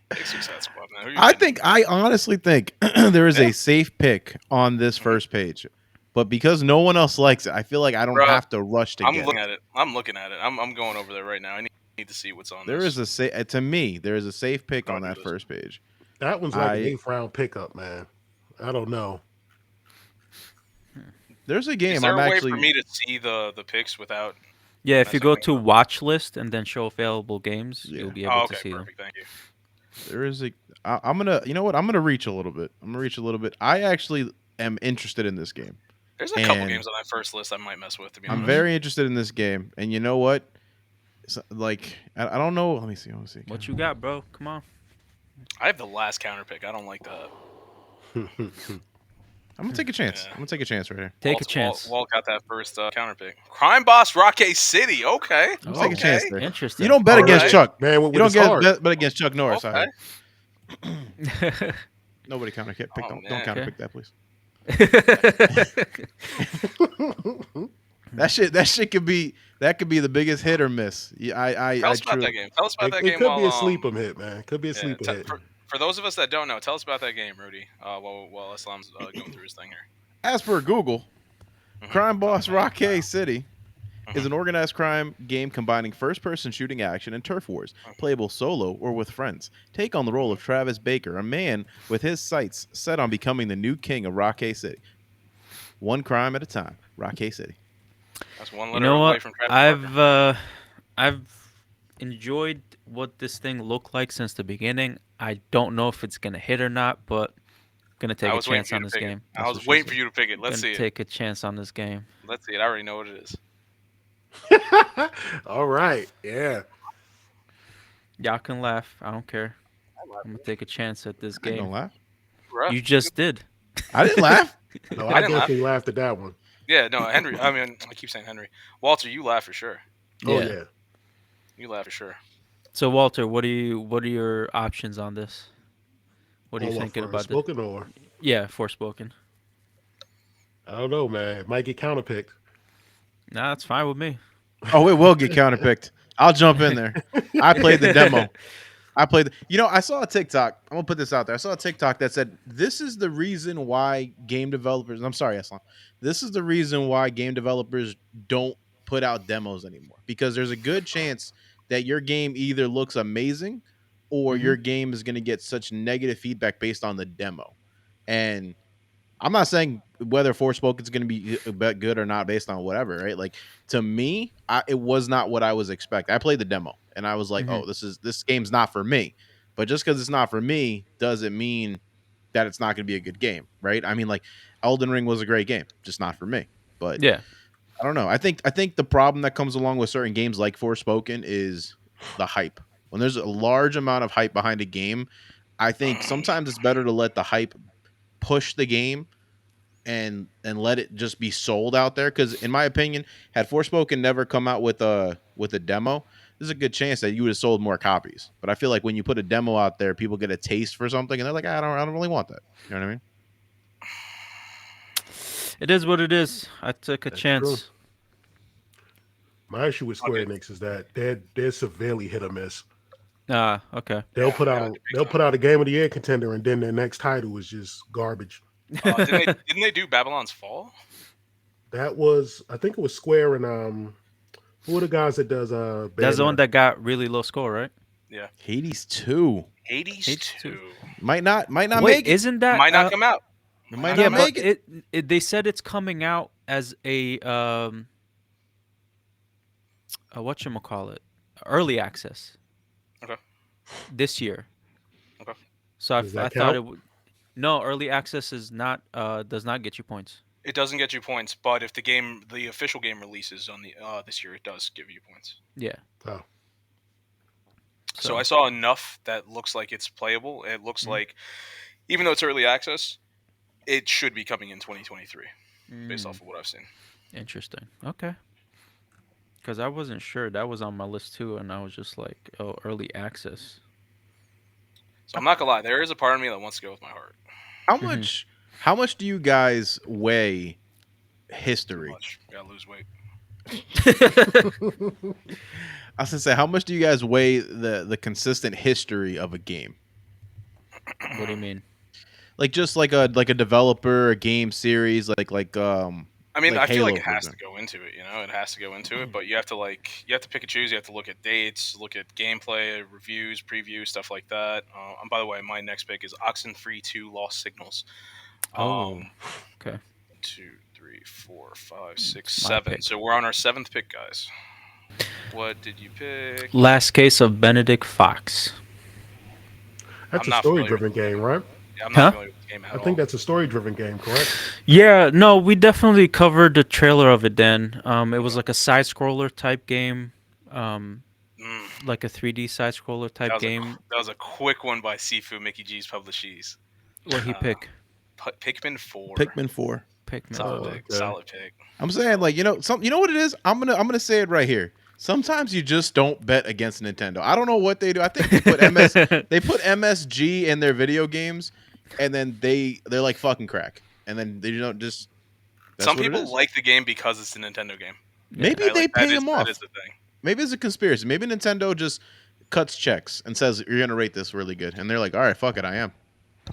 Pick Suicide Squad, man. Who you I kidding? think I honestly think there is Yeah. a safe pick on this first page, but because no one else likes it, I feel like I don't Bruh, have to rush to I'm get looking it. at it. I'm looking at it. I'm going over there right now. I need to see what's on There this. is to me there is a safe pick How on do I that do this? first page. That one's like an I eighth round pickup, man. I don't know. there's a Is game there I'm a way for actually me to see the picks without Yeah, if you messing go things to up? watch list and then show available games, yeah. you'll be able Oh, to okay, see them. perfect. Thank you. There is a I'm gonna you know what I'm gonna reach a little bit. I'm gonna reach a little bit. I actually am interested in this game, There's a couple and games on that first list I might mess with, to be I'm honest. very interested in this game. And you know what? Like I don't know. Let me see. Let me see. What you got, bro? Come on. I have the last counter pick. I don't like that. I'm gonna take a chance. Yeah. I'm gonna take a chance right here. Take a chance. Walt got that first counter pick. Crime Boss Rocket City. Okay. I'm Oh, taking a chance Okay. there. Interesting. You don't bet All against right. Alright. Chuck. Man went You with don't his heart. bet against Chuck Norris. Okay. Nobody counter pick. Oh, Don't man. counter Okay. pick that, please. It That shit could be the biggest hit or miss. Yeah, Tell I us about that truly. game. Tell us about that it game could be while a sleeper hit, man. Could be a yeah. sleeper hit. For those of us that don't know, tell us about that game, Rudy. While Islam's going through his thing here. As per Google, Crime Boss Rocket City is an organized crime game combining first-person shooting action and turf wars, playable solo or with friends. Take on the role of Travis Baker, a man with his sights set on becoming the new king of Rocket City. One crime at a time. Rocket City. That's one You letter know away what? from Travis Barker. I've enjoyed what this thing looked like since the beginning. I don't know if it's gonna hit or not, but gonna take I a was waiting chance for you on to this pick it. game. I That's was what she waiting said. for you to pick it. Let's Gonna see it. take a chance on this game. Let's see it. I already know what it is. All right. Yeah. Y'all can laugh. I don't care. I'm gonna take a chance at this I ain't gonna game. laugh. Bruh. You just did. I didn't laugh. No, I I didn't laugh. definitely laughed at that one. Yeah, no, Henry. I mean, I keep saying Henry. Walter, you laugh for sure. Oh Yeah. yeah. You laugh for sure. So Walter, what are your options on this? What are you On thinking for about this? spoken or Yeah, Forspoken. I don't know, man. It might get counterpicked. Nah, that's fine with me. Oh, it will get counterpicked. I'll jump in there. I played the demo. I saw a TikTok. I'm gonna put this out there. I saw a TikTok that said this is the reason why game developers. I'm sorry, Eslam. This is the reason why game developers don't put out demos anymore because there's a good chance that your game either looks amazing or Mhm. your game is gonna get such negative feedback based on the demo. And I'm not saying whether Forspoken is going to be good or not based on whatever, right? Like to me, it was not what I was expecting. I played the demo and I was like, Mhm. "Oh, this game's not for me." But just because it's not for me doesn't mean that it's not going to be a good game, right? I mean, like Elden Ring was a great game, just not for me. But Yeah. I don't know. I think the problem that comes along with certain games like Forspoken is the hype. When there's a large amount of hype behind a game, I think sometimes it's better to let the hype push the game and let it just be sold out there. Because in my opinion, had Forspoken never come out with a demo, there's a good chance that you would have sold more copies. But I feel like when you put a demo out there, people get a taste for something and they're like, I don't really want that. You know what I mean? It is what it is. I took a That's true. chance. My issue with Square Okay. Enix is that they're severely hit or miss. Ah, okay. Yeah, yeah, it they'll depicts put them. out a game of the year contender, and then their next title is just garbage. Didn't they do Babylon's Fall? That was, I think it was Square and who are the guys that does That's the one Bandmaster? that got really low score, right? Yeah, Hades 2 Hades Hades 2. two. might not Wait, make it. isn't that Might not come out. It Might might not yeah, not come out. but make it. it they said it's coming out as a whatchamacallit, early access Okay. this year. Okay. So Does I that thought count? it would. No, early access is not does not get you points. It doesn't get you points, but if the official game releases on the this year, it does give you points. Yeah. Oh, So I So saw enough that looks like it's playable. It looks mm, like, even though it's early access, it should be coming in 2023, based mm, off of what I've seen. interesting. Okay. Because I wasn't sure that was on my list too, and I was just like, oh, early access. So I'm not gonna lie, there is a part of me that wants to go with my heart. How Hmm. much? How much do you guys weigh Too history? much. Gotta lose weight. I was gonna say, how much do you guys weigh the consistent history of a game? What do you mean? Like just like a developer, a game series, I mean, like I feel like Halo, it for has to example. go into it. It has to go into it. But you have to pick and choose. You have to look at dates, look at gameplay, reviews, previews, stuff like that. And by the way, my next pick is Oxenfree 2: Lost Signals. Oh, Um, okay. 2, 3, 4, 5, It's 6, my 7. pick. So we're on our seventh pick, guys. What did you pick? Last case of Benedict Fox. I'm that's a not familiar with story-driven this game. game, right? Yeah, I'm not Huh? familiar with this game at I think all. that's a story-driven game, correct? Yeah, no, we definitely covered the trailer of it then. It was Okay. like a side scroller type game. Um, Mm, like a 3D side scroller type game. that was a quick one by Sifu Mickey G's Publishes. What he Uh, pick? Pikmin 4. Pikmin 4. Pikmin Solid Oh, 4. pick. okay. Solid pick. I'm saying, Solid. like, you know what it is? I'm gonna say it right here. Sometimes you just don't bet against Nintendo. I don't know what they do. I think they put MSG in their video games, and then they're like fucking crack. And then they don't just that's Some what it people is. like the game because it's a Nintendo game. Yeah. Maybe Right? they Like pay him that is off. the thing. Maybe it's a conspiracy. Maybe Nintendo just cuts checks and says you're gonna rate this really good, and they're like, all right, fuck it, I am.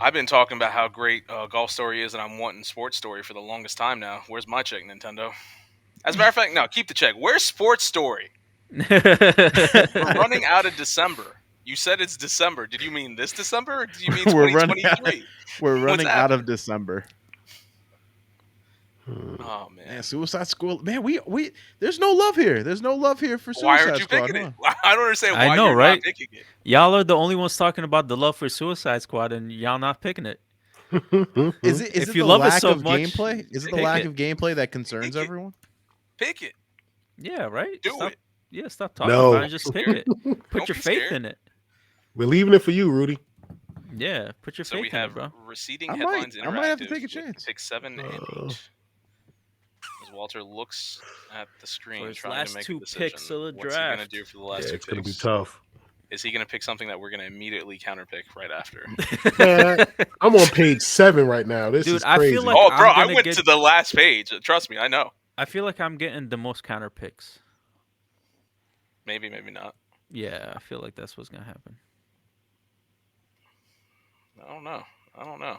I've been talking about how great Golf Story is, and I'm wanting Sports Story for the longest time now. Where's my check, Nintendo? As a matter of fact, no, keep the check. Where's Sports Story? We're running out of December. You said it's December. Did you mean this December, or did you mean we're running out, 2023? we're What's running out of happening? December. Hmm. Oh Man, man, Suicide Squad. Man, we there's no love here. There's no love here for why aren't Suicide you Squad, picking huh? it? I don't understand I why know, you're not right? picking it. Y'all are the only ones talking about the love for Suicide Squad, and y'all not picking it. Is If it you the love it lack so of much, gameplay? Is it the Pick pick it. lack it. of gameplay that concerns Pick it. everyone? Pick it. Yeah, right. Do it. Stop talking about No, it. Just Don't be pick scared. it. Put Don't your be faith scared. in it. we're leaving it for you, Rudy. Yeah, put your So we faith in it, have bro. receding headlines I might have to interactive take a with chance. pick 7 and Uh, 8. As Walter looks at the For screen, his trying to last make a two decision, picks of the what's he gonna draft. do for the yeah, last two it's gonna be picks? tough. Is he gonna pick something that we're gonna immediately counterpick right after? Man, I'm on page 7 right now. This Dude, is I feel crazy. like Oh, bro, I'm I gonna went get. to the last page. Trust me, I know. I feel like I'm getting the most counter picks. Maybe, maybe not. Yeah, I feel like that's what's gonna happen. I don't know. I don't know.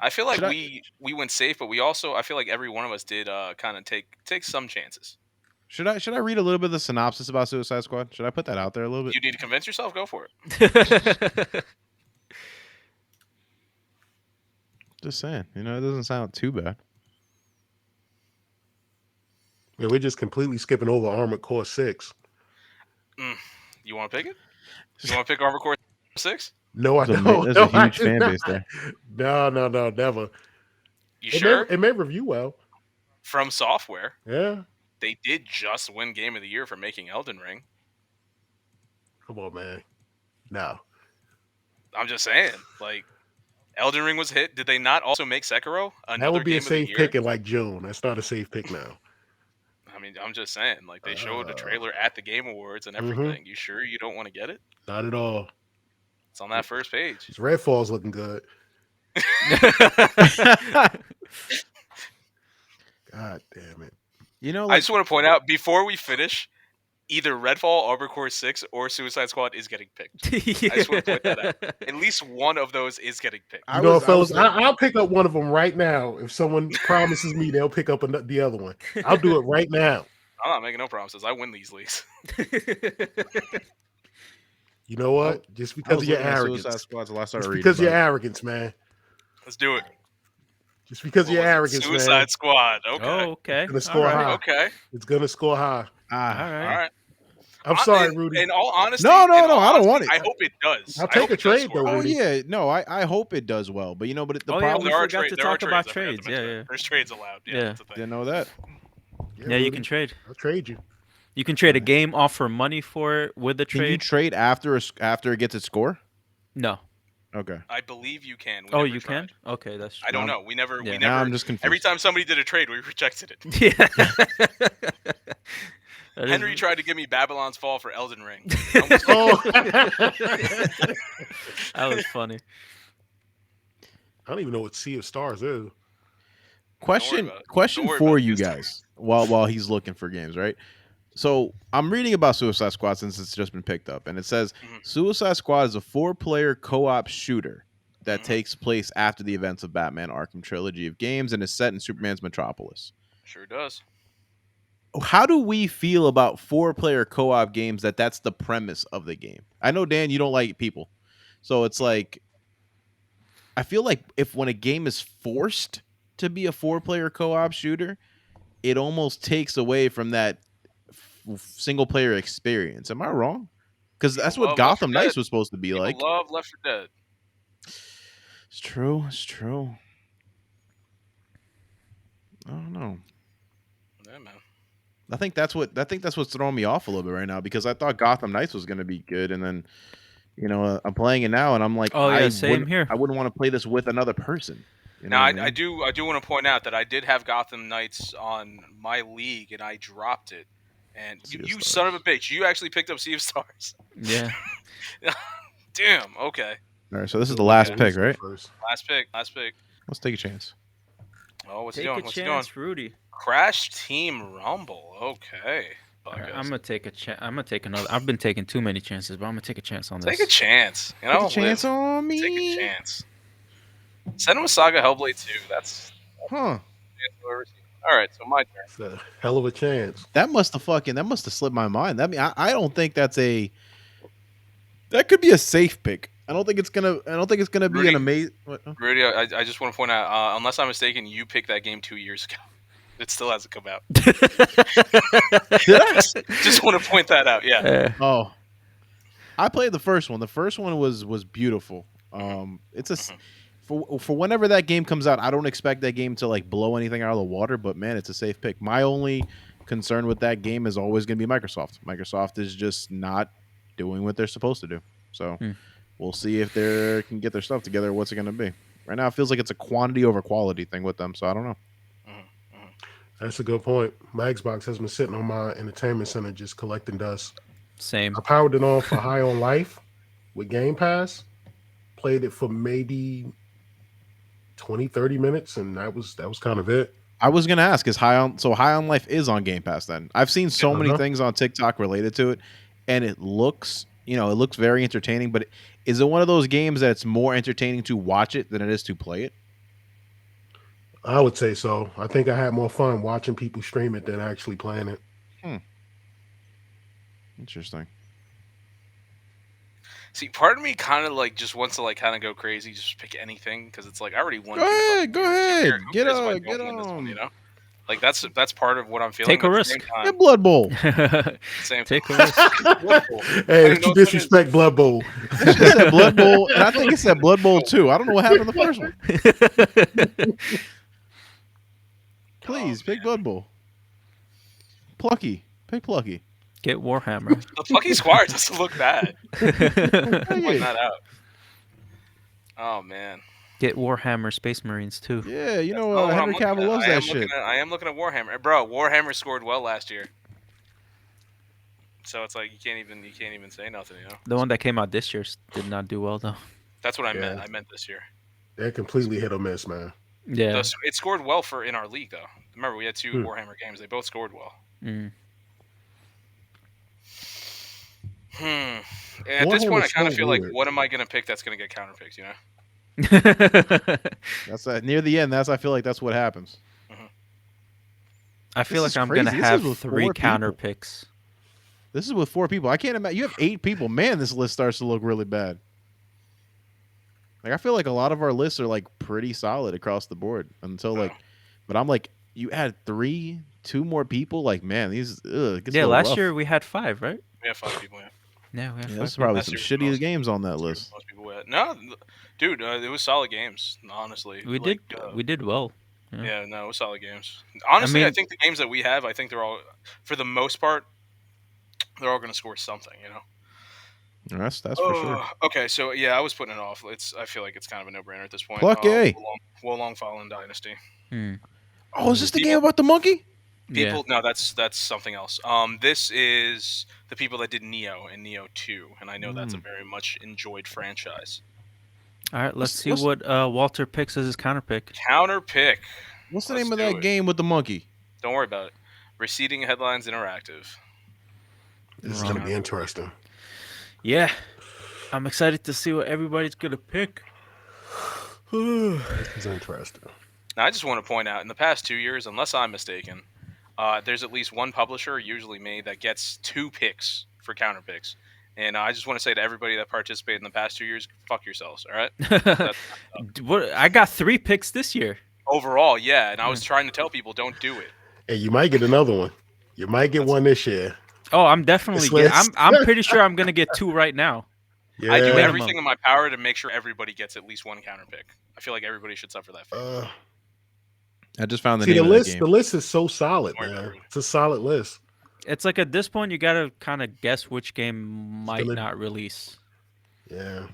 I feel like Should I we went safe, but we also I feel like every one of us did kind of take some chances. should I read a little bit of the synopsis about Suicide Squad? Should I put that out there a little bit? You need to convince yourself. Go for it. Just saying. It doesn't sound too bad. Yeah, we're just completely skipping over Armored Core 6. Mm. You want to pick it? You want to pick Armor Core 6? No, I don't. There's a No, I huge do fan not. base there. No, never. You It may sure? it may review well. From Software, Yeah. they did just win Game of the Year for making Elden Ring. Come on, man. No. I'm just saying, like Elden Ring was a hit. Did they not also make Sekiro That another would be a Game of the safe Year? pick in like June. That's not a safe pick now. I mean, I'm just saying, like they showed the Uh, trailer at the Game Awards and mhm. everything. You sure you don't want to get it? Not at all. It's on that first page. This Redfall's looking good. God damn it. You know, I like just want to point out before we finish, either Redfall, Arbor Core 6, or Suicide Squad is getting picked. I just want to point that out. At least one of those is getting picked. I You know what, was I was fellas? thinking. I'll pick up one of them right now. If someone promises me they'll pick up the other one, I'll do it right now. I'm not making no promises. I win these leagues. You know I, what? Just I because was of your looking at Suicide arrogance. Squad till I started Just reading because of your about it. arrogance, man. Let's do it. Just because of What your was it? arrogance, man. Suicide Squad. Oh, Okay. It's okay. gonna All score right. high. Okay. It's gonna score high. All Ah, All right. right. I'm sorry, In, Rudy. in all honesty, no, no, no! I don't want it. I hope it does. I'll I hope take a it does trade score though, high. Oh Rudy. yeah, no, I hope it does well, but but the Oh yeah, Oh, we problem. forgot to there are talk about trades. I forgot to trades. Yeah, mention that. yeah, There's trades allowed. Yeah, yeah. that's the thing. Didn't know that. Yeah, you Rudy. can trade. I'll trade you. You can trade a game, offer money for it with the Can you trade. trade after after it gets its score? No. Okay. I believe you can. We Oh, never you tried. can. Okay, that's I true. don't Now, know. We Yeah. now never. I'm just Every confused. time somebody did a trade, we rejected it. Yeah. That is- Henry tried to give me Babylon's Fall for Elden Ring. I almost Oh, that was funny. I don't even know what Sea of Stars is. Don't worry Question about it. question Don't worry for about it you this time. guys while he's looking for games, right? So I'm reading about Suicide Squad since it's just been picked up, and it says Mhm. Suicide Squad is a 4-player co-op shooter that Mhm. takes place after the events of Batman Arkham trilogy of games and is set in Superman's Metropolis. Sure does. How do we feel about 4-player co-op games that's the premise of the game? I know Dan, you don't like people, so it's like I feel like if when a game is forced to be a 4-player co-op shooter, it almost takes away from that single player experience. Am I wrong? Because that's People what love Left 4 Gotham Dead. Knights was supposed to be People like. love Left 4 Dead. It's true. It's true. I don't know. Yeah, man. I think that's what's throwing me off a little bit right now because I thought Gotham Knights was going to be good, and then I'm playing it now, and I'm like, Oh yeah, same here. I wouldn't want to play this with another person. You know Now, what I mean? I do want to point out that I did have Gotham Knights on my league, and I dropped it. And Sea of you son of a Stars. bitch, you actually picked up Sea of Stars. Yeah. Damn. Okay. All right, so this is We'll the let last Rudy pick, go right? first. Last pick. Last pick. Let's take a chance. Oh, what's he Take a doing? What's he doing? chance, Rudy. Crash Team Rumble. Okay. All right, Buggos. I'm gonna take a chance. I'm gonna take another. I've been taking too many chances, but I'm gonna take a chance on this. Take a chance. You Take know, a chance live. on me. Take a chance. Senua Saga Hellblade 2. That's Huh. all right. So my turn. It's a hell of a chance. That must have slipped my mind. I don't think that could be a safe pick. I don't think it's gonna be Rudy. an amazing. Rudy, I just want to point out, unless I'm mistaken, you picked that game 2 years ago. It still hasn't come out. Did I? Just want to point that out. Yeah. Oh, I played the first one. The first one was beautiful. It's a for whenever that game comes out, I don't expect that game to like blow anything out of the water. But man, it's a safe pick. My only concern with that game is always going to be Microsoft. Microsoft is just not doing what they're supposed to do. So Hmm. we'll see if they can get their stuff together. What's it going to be? Right now, it feels like it's a quantity over quality thing with them. So I don't know. That's a good point. My Xbox has been sitting on my entertainment center just collecting dust. Same. I powered it on for High on Life with Game Pass. Played it for maybe 20, 30 minutes, and that was kind of it. I was gonna ask, is High on Life is on Game Pass then? I've seen so many things on TikTok related to it, and it looks very entertaining, but is it one of those games that it's more entertaining to watch it than it is to play it? I would say so. I think I had more fun watching people stream it than actually playing it. Interesting. See, part of me kind of like just wants to like kind of go crazy, just pick anything because it's like I already won. Go ahead, Who get cares if I on, don't get win this one, you on. know? Like that's part of what I'm feeling. Take a but at the risk. same time- Get Blood Bowl. Same. Take a risk. Blood Bowl. Hey, I if know you disrespect Blood Bowl, It said Blood Bowl, and I think it said Blood Bowl 2. I don't know what happened in the first one. Please pick Blood Bowl. Plucky, pick Plucky. Get Warhammer. The Plucky Squire doesn't look bad. Point Hey, that out. Oh man. Get Warhammer Space Marines too. yeah, Oh, what I'm Henry looking Cavill at. loves that shit. I am looking at Warhammer, bro. Warhammer scored well last year, so it's like you can't even say nothing. You know. The one that came out this year did not do well though. That's what I meant. Yeah. I meant this year. they're completely hit or miss, man. Yeah. It scored well for in our league though. Remember, we had two Hmm. Warhammer games. They both scored well. Mm. Hmm. At this Warhammer point, I is kind so of feel like, weird. what am I going to pick that's going to get counterpicked? You know. That's near the end. I feel like that's what happens. Hmm. I This feel is like I'm gonna crazy. This is have with three four counter people. picks. This is with four people. I can't imagine. You have 8 people. Man, this list starts to look really bad. Like I feel like a lot of our lists are like pretty solid across the board until Oh, like, but I'm like, you add three, two more people. Like man, it gets a Yeah, little last year rough. we had five, right? we have 5 people. Yeah. Yeah, we had Yeah, this five is probably people. Last some year was the shitty most. games on that Last year was list. the most people we had. No, dude, it was solid games. Honestly, We like, did we did well. Yeah. yeah, no, it was solid games. I Honestly, I mean, think the games that we have, I think they're all, for the most part, they're all going to score something. You know. That's for sure. Oh, okay. So yeah, I was putting it off. I feel like it's kind of a no-brainer at this point. Pluck A. Wolong Fallen Dynasty. hmm, Oh, is this the game People, about the monkey? yeah. people. No, that's something else. This is the people that did Neo and Neo 2, and I know that's a Mm. very much enjoyed franchise. All right, let's What's see what's what Walter picks as his counter pick. Counter pick. what's the Let's name of do that it. game with the monkey? Don't worry about it. Receding Headlines Interactive. This is Wrong. gonna be interesting. Yeah, I'm excited to see what everybody's gonna pick. This is interesting. Now, I just want to point out, in the past 2 years, unless I'm mistaken, there's at least one publisher, usually me, that gets 2 picks for counter picks. And I just want to say to everybody that participated in the past 2 years, fuck yourselves, all right? That's What? I got 3 picks this year. overall, yeah. And I Yeah. was trying to tell people, don't do it. And you might get another one. You might get That's one this year. Oh, I'm definitely This get. list. I'm pretty sure I'm gonna get 2 right now. I do Yeah. everything in my power to make sure everybody gets at least one counter pick. I feel like everybody should suffer that fate. I just found the See name the of that list. game. The list is so solid, Don't worry man. about it. It's a solid list. It's like at this point you gotta kind of guess which game might gonna- not release, Yeah.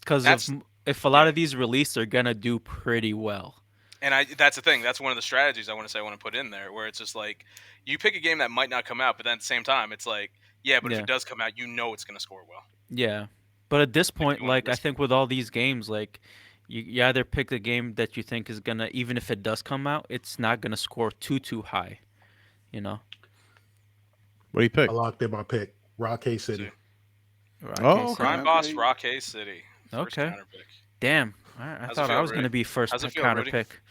because That's if a lot of these release, they're gonna do pretty well. And that's the thing. That's one of the strategies I want to put in there, where it's just like you pick a game that might not come out, but then at the same time, it's like, yeah, but if Yeah. it does come out, you know it's going to score well. Yeah, but at this If point, you want to like I risk it. think with all these games, like you either pick the game that you think is gonna, even if it does come out, it's not gonna score too high. You know. What do you pick? I locked in my pick. Rock City. See. Right, Oh, okay, so- okay. Crime Boss, Rock Hay City. First Okay. counter pick. Damn. All right, I How's it thought I feel, was Rudy? gonna be first How's it pick, feel, counter Rudy? pick.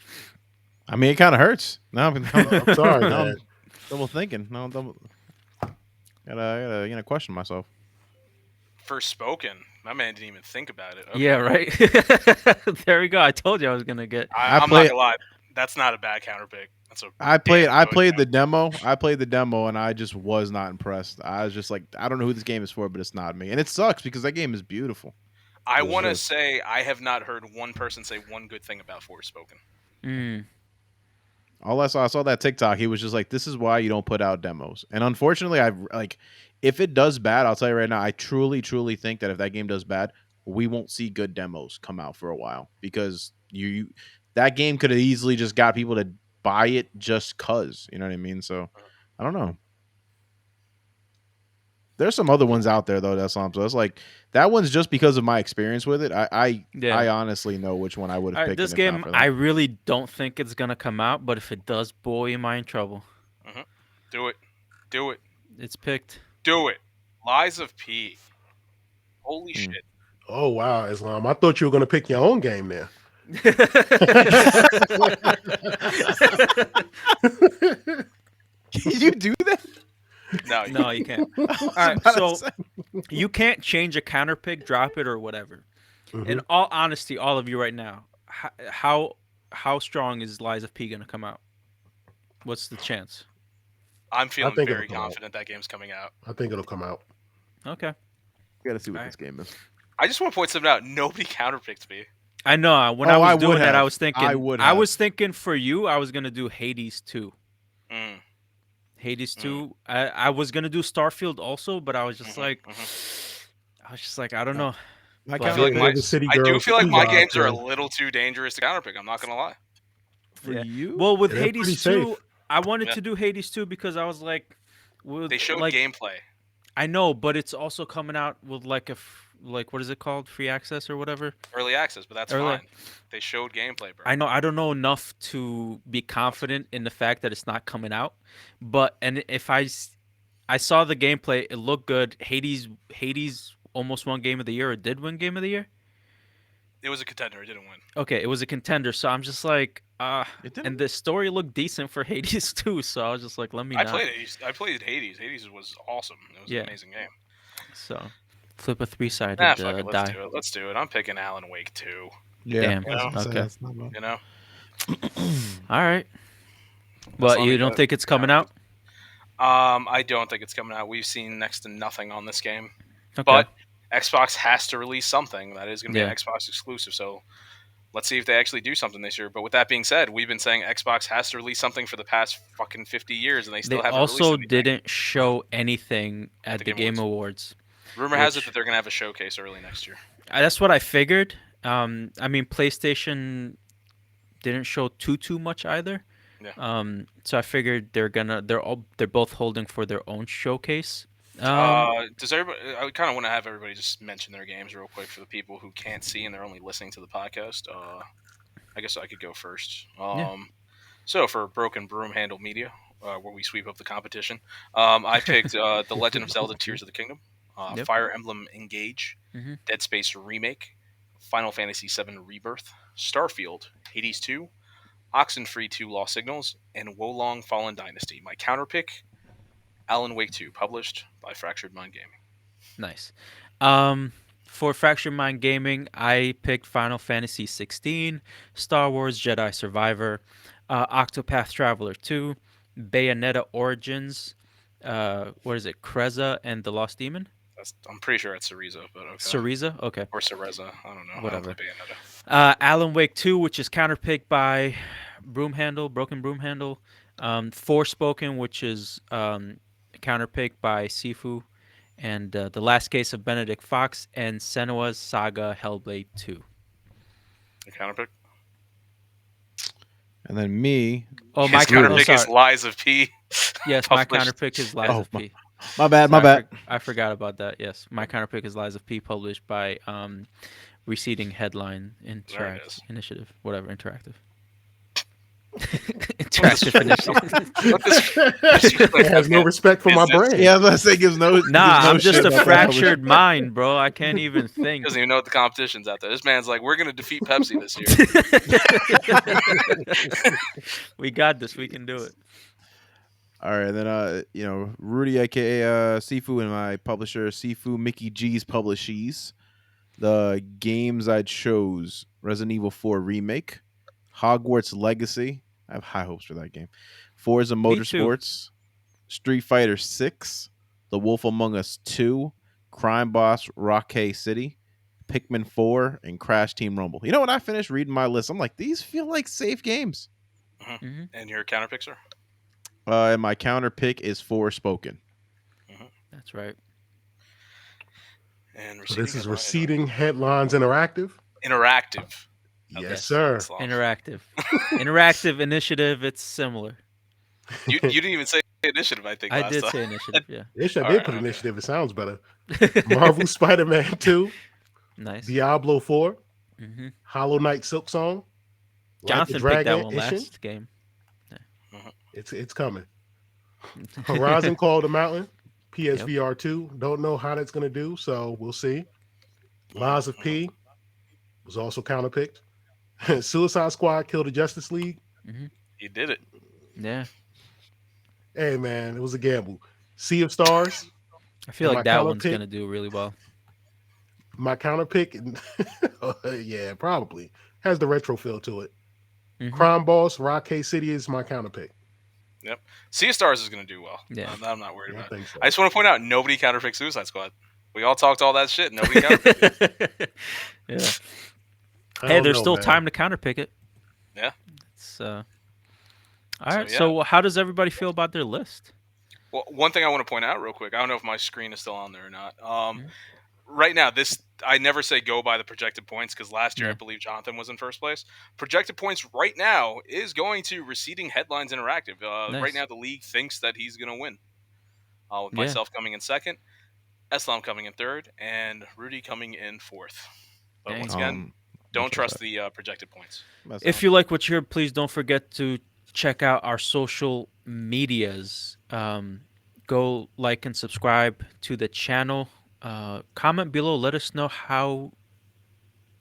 I mean, it kind of hurts. Now I'm I'm sorry, now man. I'm double thinking. No, I'm gotta question myself. First spoken. My man didn't even think about it. Okay. Yeah, right. There we go. I told you I was gonna get. I'm not played- gonna lie. That's not a bad counter pick. That's a I damn good played the counter. demo. I played the demo and I just was not impressed. I was just like, I don't know who this game is for, but it's not me. And it sucks because that game is beautiful. I Yes, want to sir. say I have not heard one person say one good thing about Forspoken. Mm, All I saw that TikTok. He was just like, "This is why you don't put out demos." And unfortunately, I've like, if it does bad, I'll tell you right now, I truly think that if that game does bad, we won't see good demos come out for a while because you that game could have easily just got people to buy it just cause, you know what I mean? So I don't know. There's some other ones out there though. That's so it's like that one's just because of my experience with it. Yeah. I honestly know which one I would All have right, picked. this if not game for I that. really don't think it's gonna come out, but if it does, boy, am I in trouble. Do it. Do it. It's picked. Do it. Lies of P. Holy Hmm. shit. Oh wow, Islam. I thought you were gonna pick your own game there. Can you do that? No, No, you can't. I was All right, about to so say. you can't change a counter pick, drop it, or whatever. Mhm. In all honesty, all of you right now, how strong is Lies of P gonna come out? What's the chance? I'm feeling think it'll very come out. confident that game's coming out. I think it'll come out. Okay, We gotta see what All this game is. I just want to point something out. Nobody counterpicked me. I know. When Oh, I was I would doing that, I have. was thinking. I would I have. was thinking for you, I was gonna do Hades 2. Mm, Hades 2. I was gonna do Starfield also, but I was just mhm, like, mhm. I was just like, I don't know. My But I I feel like counter my, pick the City I do Girls feel like my vibe, games are a too. little too dangerous to counterpick. I'm not gonna lie. for Yeah. you. Well, with They're pretty Hades safe. 2, I wanted Yeah. to do Hades 2 because I was like, with They showed like gameplay. I know, but it's also coming out with like like what is it called, free access or whatever. Early access, but that's Early- fine. They showed gameplay, bro. I know I don't know enough to be confident in the fact that it's not coming out, but and if I saw the gameplay. It looked good. Hades almost won Game of the Year, or did win Game of the Year. It was a contender. It didn't win. Okay, it was a contender. So I'm just like, It didn't. and the story looked decent for Hades too. So I was just like, let me I not. played Hades. I played Hades. Hades was awesome. It was an Yeah. amazing game. So flip a three Nah, sided fuck it. Let's die. do it. Let's do it. I'm picking Alan Wake 2. Yeah. Damn. You I was know, gonna say Okay. that's not bad. you know. All right. That's But let me you go don't think it's coming down. out? I don't think it's coming out. We've seen next to nothing on this game, Okay. but Xbox has to release something that is going to be an Yeah. Xbox exclusive. So let's see if they actually do something this year. But with that being said, we've been saying Xbox has to release something for the past fucking 50 years, and they They still haven't released also anything didn't show anything at at the the Game Game Awards. Awards, Rumor has it that which they're going to have a showcase early next year. that's what I figured. I mean, PlayStation didn't show too much either. Yeah. So I figured they're both holding for their own showcase. Um, Does everybody? I kind of want to have everybody just mention their games real quick for the people who can't see and they're only listening to the podcast. I guess I could go first. Yeah. So for Broken Broom Handle Media, where we sweep up the competition, I picked The Legend of Zelda: Tears of the Kingdom, Yep. Fire Emblem Engage, Mhm. Dead Space Remake, Final Fantasy VII Rebirth, Starfield, Hades 2, Oxenfree 2 Lost Signals, and Wolong Fallen Dynasty. My counterpick, Alan Wake 2, published by Fractured Mind Gaming. Nice. Um, for Fractured Mind Gaming, I picked Final Fantasy 16, Star Wars Jedi Survivor, Octopath Traveler 2, Bayonetta Origins, what is it, Kreza and the Lost Demon? I'm pretty sure it's Cereza, but okay. Cereza? Okay, Or Cereza. I don't know. I whatever. don't play Bayonetta. Alan Wake 2, which is counterpicked by Broken Broomhandle. Forspoken, which is counterpicked by Sifu. And The Last Case of Benedict Fox and Senua's Saga Hellblade 2. Your counterpick? And then me. Oh, His my counterpick sorry. is Lies of P. Yes, my published. counterpick is Lies Oh, of P. My bad. My bad. I forgot about that. Yes, my counterpick is Lies of P, published by Receding Headline is. Initiative, whatever, Interactive. Interactive Initiative. What this- It has no respect for my Is this- brand. Yeah, I was about to say gives no. Nah, gives no I'm just shit a about that fractured mind, bro. I can't even He think. doesn't even know what the competition's out there. This man's like, we're going to defeat Pepsi this year. We got this. We can do it. All right, then Rudy, aka Sifu, and my publisher Sifu Mickey G's Publishes. The games I chose: Resident Evil 4 Remake, Hogwarts Legacy. I have high hopes for that game. Forza too. Motorsports, Street Fighter 6, The Wolf Among Us 2, Crime Boss Rockay City, Pikmin 4, and Crash Team Rumble. You know, when I finished reading my list, I'm like, these feel like safe games. Hmm. And your counterpick, sir? And my counter pick is Forspoken. That's right. And So this is Headline Receding Headlines Interactive. Interactive. Yes, Okay. sir. Islam. Interactive. Interactive Initiative. It's similar. You didn't even say initiative, I think. I last did time. say Initiative. Yeah. Ish, I All did right, put okay. initiative. It sounds better. Marvel Spider-Man 2, Nice. Diablo 4, Hmm. Hollow Knight Silk Song, Like the Jonathan picked Dragon that one Ishin. last game. It's coming. Horizon Call of the Mountain, PSVR 2. Don't know how that's gonna do, so we'll see. Lies of P was also counterpicked. Suicide Squad Kill the Justice League. You did it. Yeah. Hey man, it was a gamble. Sea of Stars, I feel And like my that one's counterpick- gonna do really well. my counterpick. Yeah, probably has the retro feel to it. Mhm. Crime Boss Rockay City is my counterpick. Sea of Stars is going to do well. Yeah. I'm not worried I about it. think so. I just want to point out, nobody counterpicked Suicide Squad. We all talked all that shit. Nobody counterpicked. Yeah. I Hey, don't there's know, still man. time to counterpick it. Yeah. It's all right. yeah. So how does everybody feel about their list? Well, one thing I want to point out real quick. I don't know if my screen is still on there or not. Mhm. Right now, I never say go by the projected points because last year Yeah. I believe Jonathan was in first place. Projected points right now is going to Receding Headlines Interactive. Nice. Right now, the league thinks that he's going to win. With Yeah. myself coming in second, Eslam coming in third, and Rudy coming in fourth. But Dang. once again, don't trust the projected points. If you like what you heard, please don't forget to check out our social medias. Go like and subscribe to the channel. Comment below. Let us know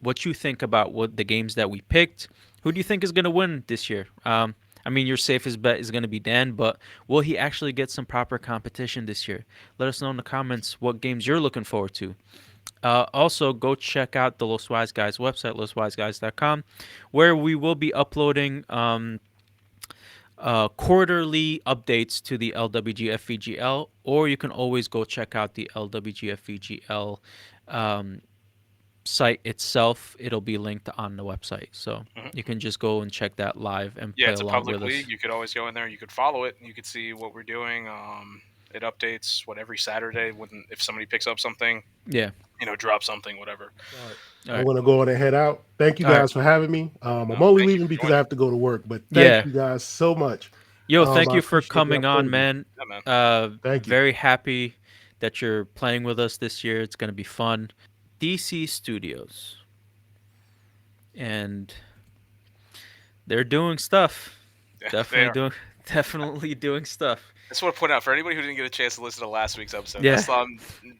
what you think about what the games that we picked. Who do you think is going to win this year? I mean, your safest bet is going to be Dan, but will he actually get some proper competition this year? Let us know in the comments what games you're looking forward to. Also, go check out the Los Wise Guys website, loswiseguys.com, where we will be uploading quarterly updates to the LWGFVGL, or you can always go check out the LWGFVGL um, site itself. It'll be linked on the website. So Mhm. you can just go and check that live and Yeah, play it's a along public with league. us. You could always go in there. You could follow it. You could see what we're doing. It updates what every Saturday when if somebody picks up something, Yeah. drop something, whatever. All right. All I'm right. gonna go on and head out. Thank you All right. guys for having me. No, I'm only thank you leaving for because I joining. have to go to work, but thank Yeah. you guys so much. Yo, thank I you for appreciate the coming on, opportunity. man. Yeah, man. Thank you. Very happy that you're playing with us this year. It's going to be fun. DC Studios. And they're doing stuff. Yeah, they Definitely are. doing definitely doing stuff. I just want to point out for anybody who didn't get a chance to listen to last week's episode, Yeah. Eslam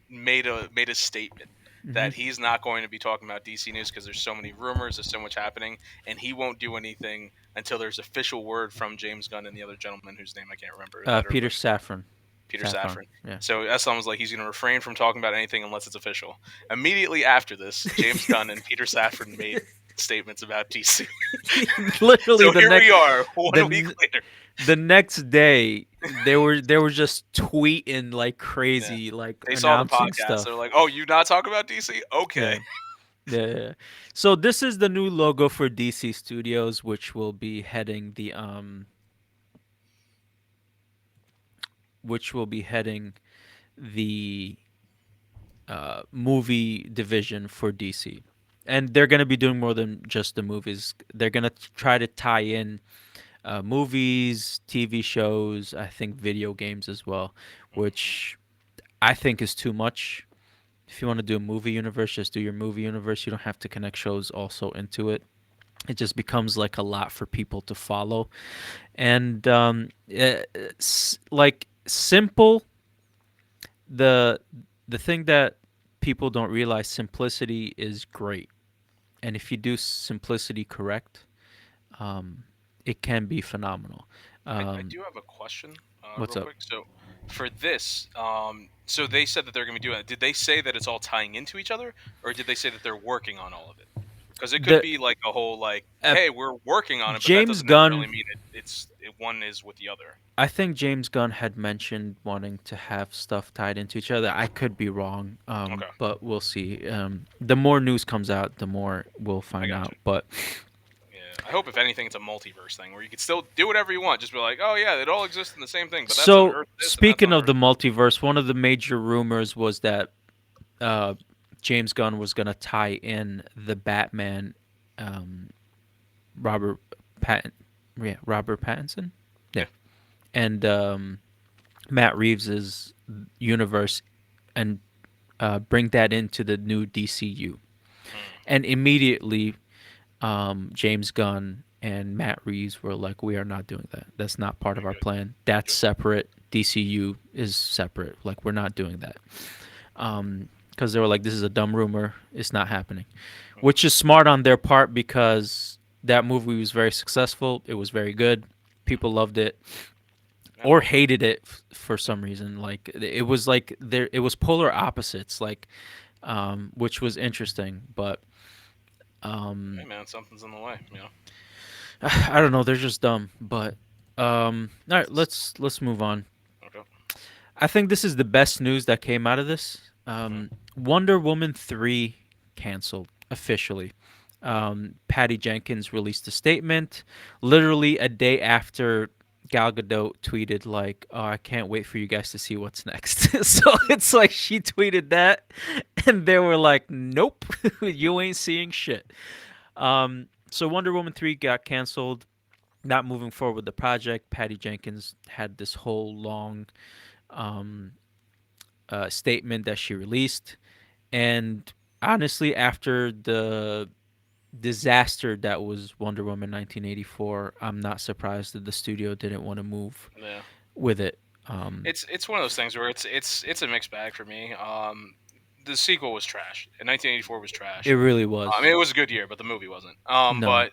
made a statement Hmm. that he's not going to be talking about DC news because there's so many rumors, there's so much happening, and he won't do anything until there's official word from James Gunn and the other gentleman whose name I can't remember that are Peter Saffron. Peter Saffron. Safran. Yeah. So Eslam was like he's going to refrain from talking about anything unless it's official. Immediately after this, James Gunn and Peter Safran made statements about DC. Literally So here we are, 1 week the later. the next day they were just tweeting like Yeah. crazy, like They saw the announcing podcast. stuff. They're like, "Oh, you not talking about DC? Okay." Yeah. Yeah, yeah, yeah. So this is the new logo for DC Studios, which will be heading the movie division for DC. And they're going to be doing more than just the movies. They're going to try to tie in movies, TV shows, I think video games as well, which I think is too much. If you want to do a movie universe, just do your movie universe. You don't have to connect shows also into it. It just becomes like a lot for people to follow. And like simple, the the thing that people don't realize, simplicity is great. And if you do simplicity correct, um, it can be phenomenal. I Um, do have a question, what's real up? quick. So for this, so they said that they're going to be doing it. Did they say that it's all tying into each other, or did they say that they're working on all of it? Because it could The be like a whole like, uh, hey, we're working on it, but that James doesn't necessarily Gunn, mean one is with the other. I think James Gunn had mentioned wanting to have stuff tied into each other. I could be wrong, Okay, but we'll see. The more news comes out, the more we'll I find got you. out. But Yeah, I hope if anything, it's a multiverse thing where you can still do whatever you want. Just be like, oh yeah, it all exists in the same thing, but that's on so, Earth this and that's speaking on of Earth. the multiverse, one of the major rumors was that uh, James Gunn was going to tie in the Batman, um, Robert Pattin, yeah, Robert Pattinson, yeah, Yeah. and Matt Reeves's universe, and bring that into the new DCU. Mm, And immediately, James Gunn and Matt Reeves were like, "We are not doing that. That's not part okay, of our good, plan. That's good. separate. DCU is separate. Like, we're not doing that." Because they were like, "This is a dumb rumor. It's not happening," Mm, which is smart on their part because that movie was very successful. It was very good. People loved it yeah, or hated it for some reason. Like it was like there, it was polar opposites. Like, which was interesting. But hey um, man, something's in the way. I don't know. They're just dumb. But all right, let's move on. Okay. I think this is the best news that came out of this. Hmm. Wonder Woman 3 canceled officially. Patty Jenkins released a statement literally a day after Gal Gadot tweeted like, "Oh, I can't wait for you guys to see what's next." So it's like she tweeted that, and they were like, "Nope, you ain't seeing shit." So Wonder Woman 3 got canceled, not moving forward with the project. Patty Jenkins had this whole long um, statement that she released, and honestly, after the disaster that was Wonder Woman 1984, I'm not surprised that the studio didn't want to move Yeah. with it. It's one of those things where it's a mixed bag for me. The sequel was trash. In 1984 was It trash. really I mean, was. it was a good year, but the movie wasn't. No, But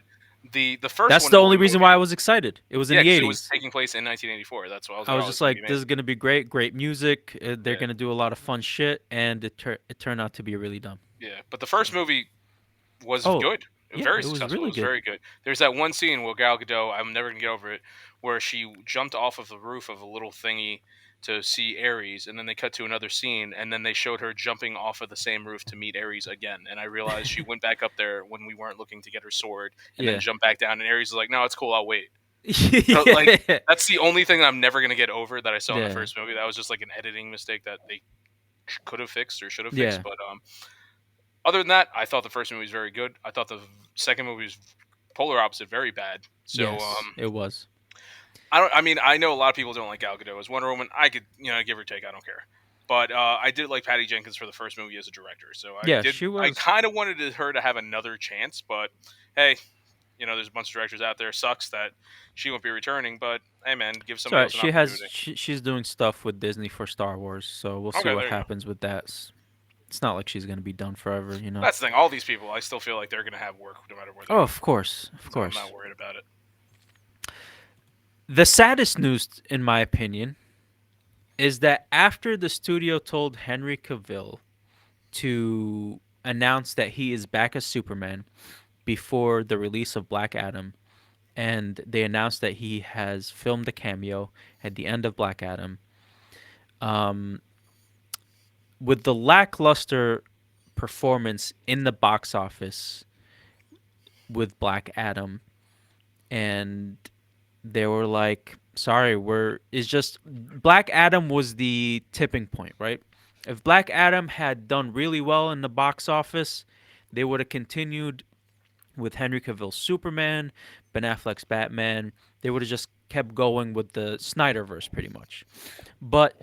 the first that's Wonder the only Woman reason why I movie, was excited. It was in yeah, the because it was '80s. taking place in 1984. That's why I was I like, was oh, this just is gonna be like, this is amazing. gonna be great, great music. They're Yeah, gonna do a lot of fun shit, and it turned out to be really dumb. yeah. But the first movie was Oh, good. yeah, Very it was successful. It really was good. very good. There's that one scene where Gal Gadot, I'm never gonna get over it, where she jumped off of the roof of a little thingy to see Ares, and then they cut to another scene, and then they showed her jumping off of the same roof to meet Ares again. And I realized she went back up there when we weren't looking to get her sword, and then Yeah. jumped back down. And Ares was like, "No, it's cool. I'll wait." So, like, Yeah. that's the only thing I'm never gonna get over that I saw in the Yeah. first movie. That was just like an editing mistake that they could have fixed or should have fixed. Yeah. But other than that, I thought the first movie was very good. I thought the second movie was polar opposite, very bad. So Yes, it was. I don't. I mean, I know a lot of people don't like Gal Gadot as Wonder Woman. I could, give or take. I don't care. But I did like Patty Jenkins for the first movie as a director. So I Yeah, did. she I was. kind of wanted her to have another chance. But hey, there's a bunch of directors out there. Sucks that she won't be returning. But hey, man, give It's somebody alright. else an opportunity. She's doing stuff with Disney for Star Wars, so we'll see Okay, what there you go. happens with that. It's not like she's gonna be done forever, you know. That's the thing. All these people, I still feel like they're gonna have work no matter where they Oh, go. of course, of So I'm not course. worried about it. The saddest news, in my opinion, is that after the studio told Henry Cavill to announce that he is back as Superman before the release of Black Adam, and they announced that he has filmed a cameo at the end of Black Adam. Um, with the lackluster performance in the box office with Black Adam, and they were like, "Sorry, we're." It's just Black Adam was the tipping point, right? If Black Adam had done really well in the box office, they would have continued with Henry Cavill's Superman, Ben Affleck's Batman. They would have just kept going with the Snyderverse pretty much. But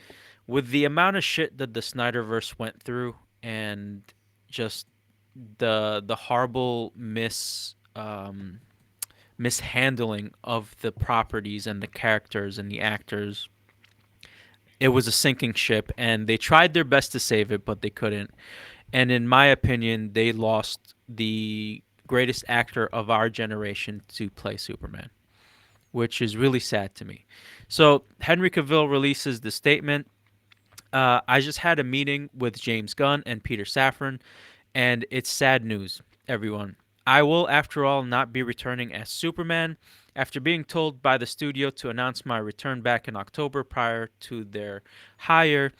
with the amount of shit that the Snyderverse went through and just the horrible mishandling of the properties and the characters and the actors, it was a sinking ship, and they tried their best to save it, but they couldn't. And in my opinion, they lost the greatest actor of our generation to play Superman, which is really sad to me. So Henry Cavill releases the statement. I just had a meeting with James Gunn and Peter Safran, and it's sad news, everyone. I will, after all, not be returning as Superman. After being told by the studio to announce my return back in October prior to their hire,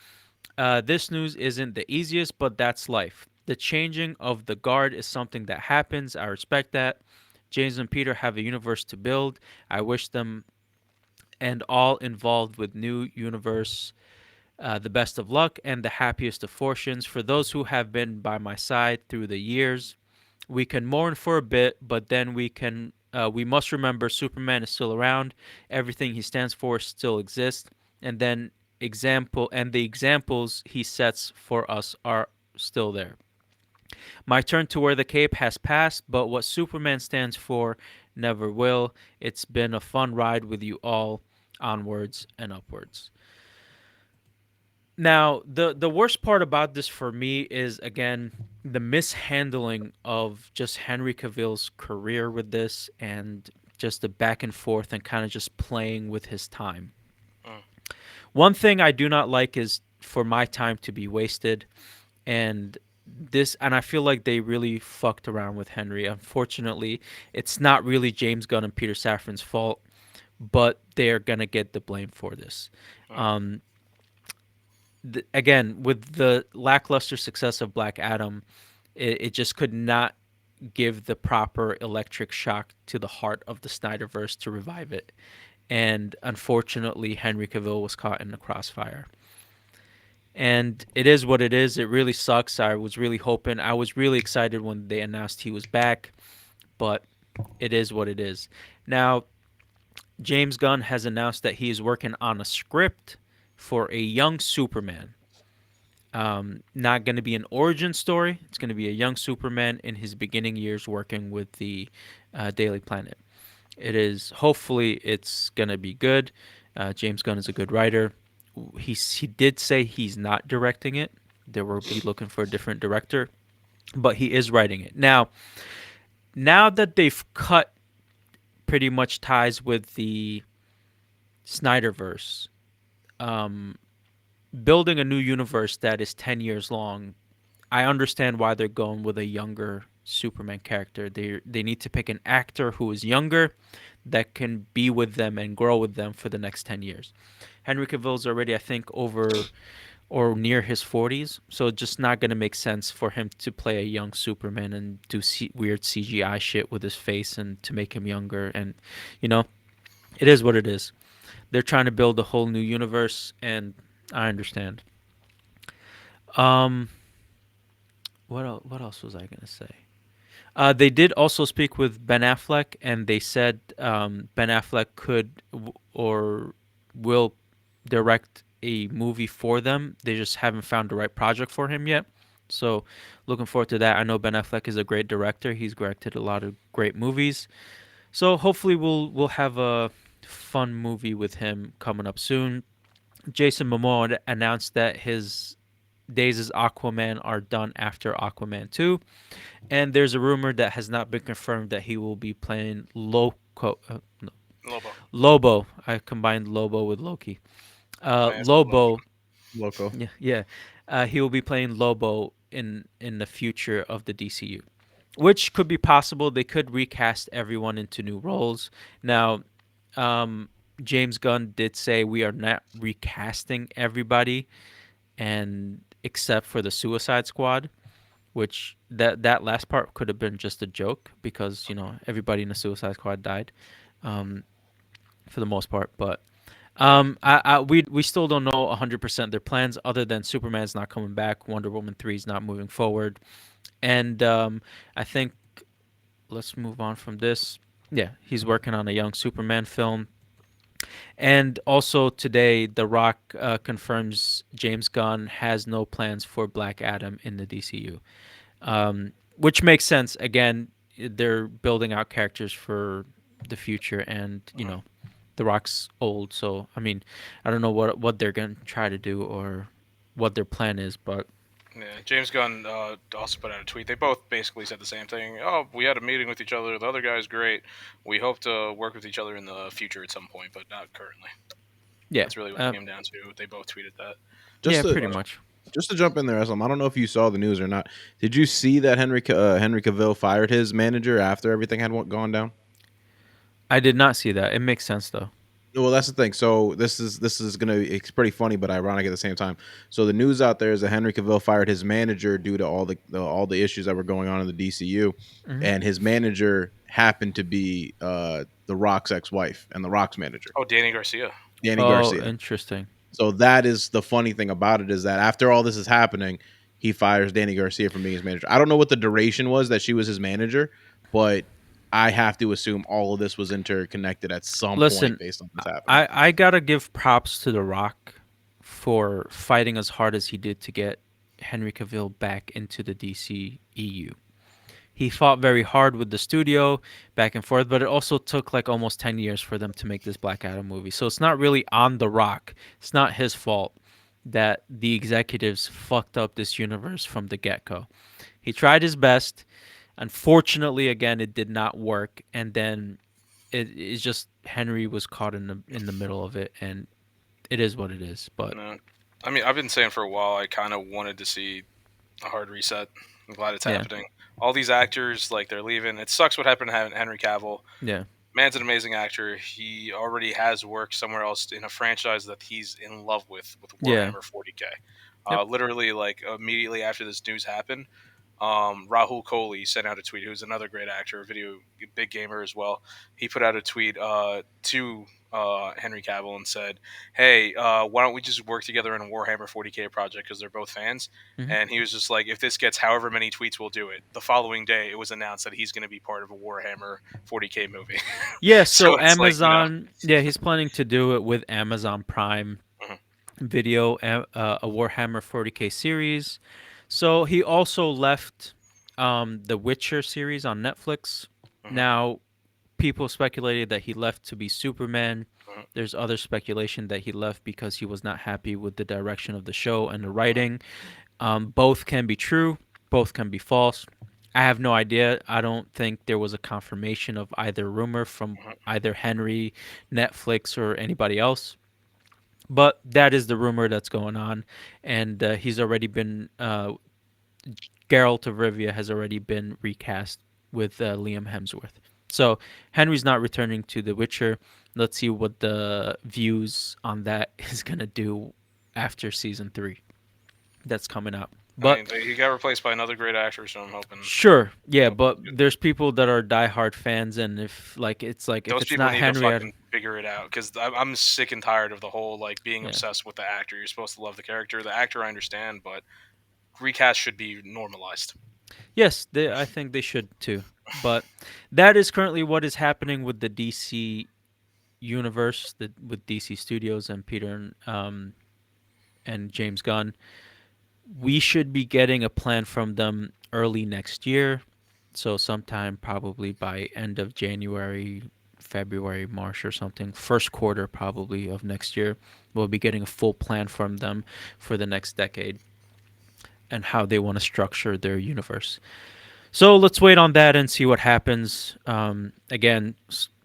this news isn't the easiest, but that's life. The changing of the guard is something that happens. I respect that. James and Peter have a universe to build. I wish them and all involved with new universe the best of luck and the happiest of fortunes. For those who have been by my side through the years, we can mourn for a bit, but then we must remember Superman is still around. Everything he stands for still exists, and then the examples he sets for us are still there. My turn to wear the cape has passed, but what Superman stands for never will. It's been a fun ride with you all, onwards and upwards. Now, the worst part about this for me is again the mishandling of just Henry Cavill's career with this, and just the back and forth and kind of just playing with his time. Mm. One thing I do not like is for my time to be wasted, and I feel like they really fucked around with Henry. Unfortunately, it's not really James Gunn and Peter Safran's fault, but they're gonna get the blame for this. Mm. Um, Again, with the lackluster success of Black Adam, it just could not give the proper electric shock to the heart of the Snyderverse to revive it. And unfortunately, Henry Cavill was caught in the crossfire. And it is what it is. It really sucks. I was really excited when they announced he was back, but it is what it is. Now, James Gunn has announced that he is working on a script for a young Superman. Not going to be an origin story. It's going to be a young Superman in his beginning years working with the Daily Planet. Hopefully it's going to be good. James Gunn is a good writer. he did say he's not directing it. They will be looking for a different director, but he is writing it. Now that they've cut pretty much ties with the Snyderverse, um, building a new universe that is 10 years long, I understand why they're going with a younger Superman character. They need to pick an actor who is younger that can be with them and grow with them for the next 10 years. Henry Cavill's already, I think, over or near his 40s, so it's just not going to make sense for him to play a young Superman and do weird CGI shit with his face and to make him younger. And, you know, it is what it is. They're trying to build a whole new universe, and I understand. Um, what else was I gonna say? They did also speak with Ben Affleck, and they said Ben Affleck could or will direct a movie for them. They just haven't found the right project for him yet. So, looking forward to that. I know Ben Affleck is a great director. He's directed a lot of great movies. So, hopefully, we'll have a fun movie with him coming up soon. Jason Momoa announced that his days as Aquaman are done after Aquaman 2. And there's a rumor that has not been confirmed that he will be playing no, Lobo. Lobo. I combined Lobo with Loki. My ass is Loki. Lobo. Loco. Yeah, yeah. He will be playing Lobo in the future of the DCU, which could be possible. They could recast everyone into new roles. Now, um, James Gunn did say we are not recasting everybody, and except for the Suicide Squad, which that last part could have been just a joke because everybody in the Suicide Squad died, um, for the most part. But we still don't know 100% their plans other than Superman's not coming back, Wonder Woman 3 is not moving forward, and I think let's move on from this. Yeah, he's working on a young Superman film. And also today, The Rock confirms James Gunn has no plans for Black Adam in the DCU, which makes sense. Again, they're building out characters for the future, and The Rock's old, so I mean, I don't know what they're gonna try to do or what their plan is, but Yeah, James Gunn also put out a tweet. They both basically said the same thing. Oh, we had a meeting with each other. The other guy's great. We hope to work with each other in the future at some point, but not currently. yeah, That's really what it came down to. They both tweeted that. Just yeah, to pretty much. just to jump in there, Eslam, I don't know if you saw the news or not. Did you see that Henry Cavill fired his manager after everything had gone down? I did not see that. It makes sense though. Well, that's the thing. So this is gonna it's pretty funny but ironic at the same time. So the news out there is that Henry Cavill fired his manager due to all the issues that were going on in the DCU, Hmm. and his manager happened to be the Rock's ex-wife and the Rock's manager, Oh, Danny Garcia. Danny Oh, Garcia. interesting. So that is the funny thing about it, is that after all this is happening, he fires Danny Garcia from being his manager. I don't know what the duration was that she was his manager, but I have to assume all of this was interconnected at some point Listen, based on what's happening. I gotta give props to The Rock for fighting as hard as he did to get Henry Cavill back into the DC EU. He fought very hard with the studio, back and forth, but it also took like almost 10 years for them to make this Black Adam movie. So it's not really on The Rock. It's not his fault that the executives fucked up this universe from the get-go. He tried his best. Unfortunately, again, it did not work, and then it's just Henry was caught in the middle of it, and it is what it is. But No. I mean, I've been saying for a while I kind of wanted to see a hard reset. I'm glad it's yeah, happening. All these actors, like, they're leaving. It sucks what happened to Henry Cavill. yeah, Man's an amazing actor. He already has work somewhere else in a franchise that he's in love with yeah, Warhammer 40K. yep. Literally, like, immediately after this news happened, Rahul Kohli sent out a tweet. Who's another great actor, video big gamer as well. He put out a tweet to Henry Cavill and said, "Hey, why don't we just work together in a Warhammer 40K project because they're both fans?" Hmm. And he was just like, "If this gets however many tweets, we'll do it." The following day, it was announced that he's going to be part of a Warhammer 40K movie. Yeah, So so it's like, Amazon, yeah, he's planning to do it with Amazon Prime mhm, Video, a Warhammer 40K series. So he also left the Witcher series on Netflix. mhm, Now, people speculated that he left to be Superman. Mhm. There's other speculation that he left because he was not happy with the direction of the show and the writing. Both can be true, both can be false. I have no idea. I don't think there was a confirmation of either rumor from Mhm. either Henry, Netflix, or anybody else. But that is the rumor that's going on, and he's already been Geralt of Rivia has already been recast with Liam Hemsworth. So Henry's not returning to The Witcher. Let's see what the views on that is gonna do after season three that's coming out. I But mean, he got replaced by another great actor, so sure, I'm yeah, hoping but it's good. there's people that are diehard fans, and if if Those it's people not need to Henry, fucking figure it out because I'm sick and tired of the whole like being yeah, obsessed with the actor. You're supposed to love the character. The actor I understand, but recast should be normalized. yes, I think they should too. But that is currently what is happening with the DC universe, with DC Studios and Peter and James Gunn. We should be getting a plan from them early next year. So sometime probably by end of January, February, March or something. First quarter probably of next year. We'll be getting a full plan from them for the next decade and how they want to structure their universe. So let's wait on that and see what happens. Again,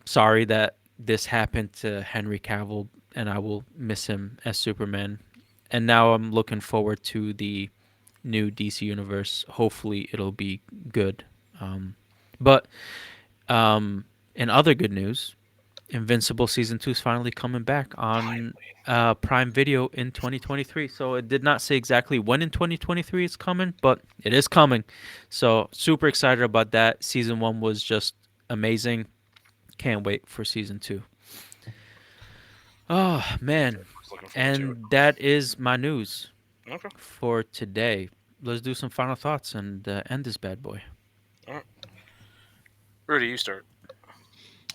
sorry that this happened to Henry Cavill, and I will miss him as Superman. And now I'm looking forward to the new DC universe. Hopefully, it'll be good. But in other good news, Invincible season 2 is finally coming back on Finally, Prime Video in 2023. So it did not say exactly when in 2023 it's coming, but it is coming. So super excited about that. Season 1 was just amazing. Can't wait for season 2. Oh man, everyone's looking forward to it. and that is my news Okay, for today. Let's do some final thoughts and end this bad boy. all right. Rudy, you start.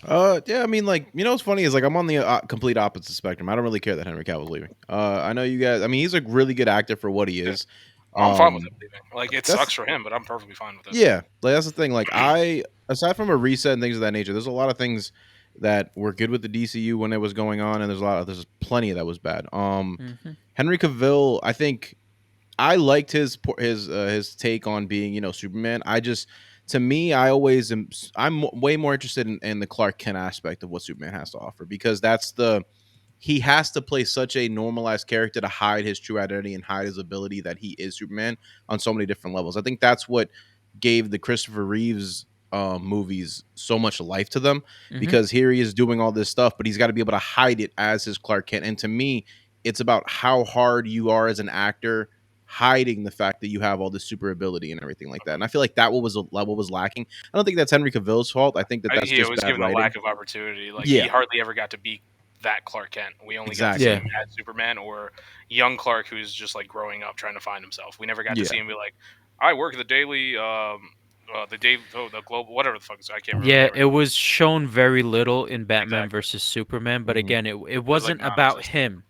Yeah, I mean, like, what's funny is like I'm on the complete opposite spectrum. I don't really care that Henry Cavill's leaving. I know you guys. I mean, he's a really good actor for what he Yeah. is. Oh, I'm fine with him Um, leaving. Like it that's sucks for him, but I'm perfectly fine with it. Yeah, like that's the thing. Like I, aside from a reset and things of that nature, there's a lot of things that were good with the DCU when it was going on, and there's plenty that was bad. Hmm. Henry Cavill, I think I liked his take on being Superman. I just to me I always am way more interested in the Clark Kent aspect of what Superman has to offer because that's the he has to play such a normalized character to hide his true identity and hide his ability that he is Superman on so many different levels. I think that's what gave the Christopher Reeves movies so much life to them Hmm. because here he is doing all this stuff, but he's got to be able to hide it as his Clark Kent. And to me, it's about how hard you are as an actor hiding the fact that you have all this super ability and everything like that. And I feel like that what was lacking. I don't think that's Henry Cavill's fault. I think that I think that's he just was bad given a writing. lack of opportunity. Like he Yeah, hardly ever got to be that Clark Kent. We only got to see exactly. Yeah. him as Superman or young Clark, who's just like growing up trying to find himself. We never got to see Yeah. him be like, I work at the global, whatever the fuck is. I can't remember the Yeah, name. it was shown very little in Batman Exactly. versus Superman, but Mhm. again, it It was like wasn't about non-existent. him.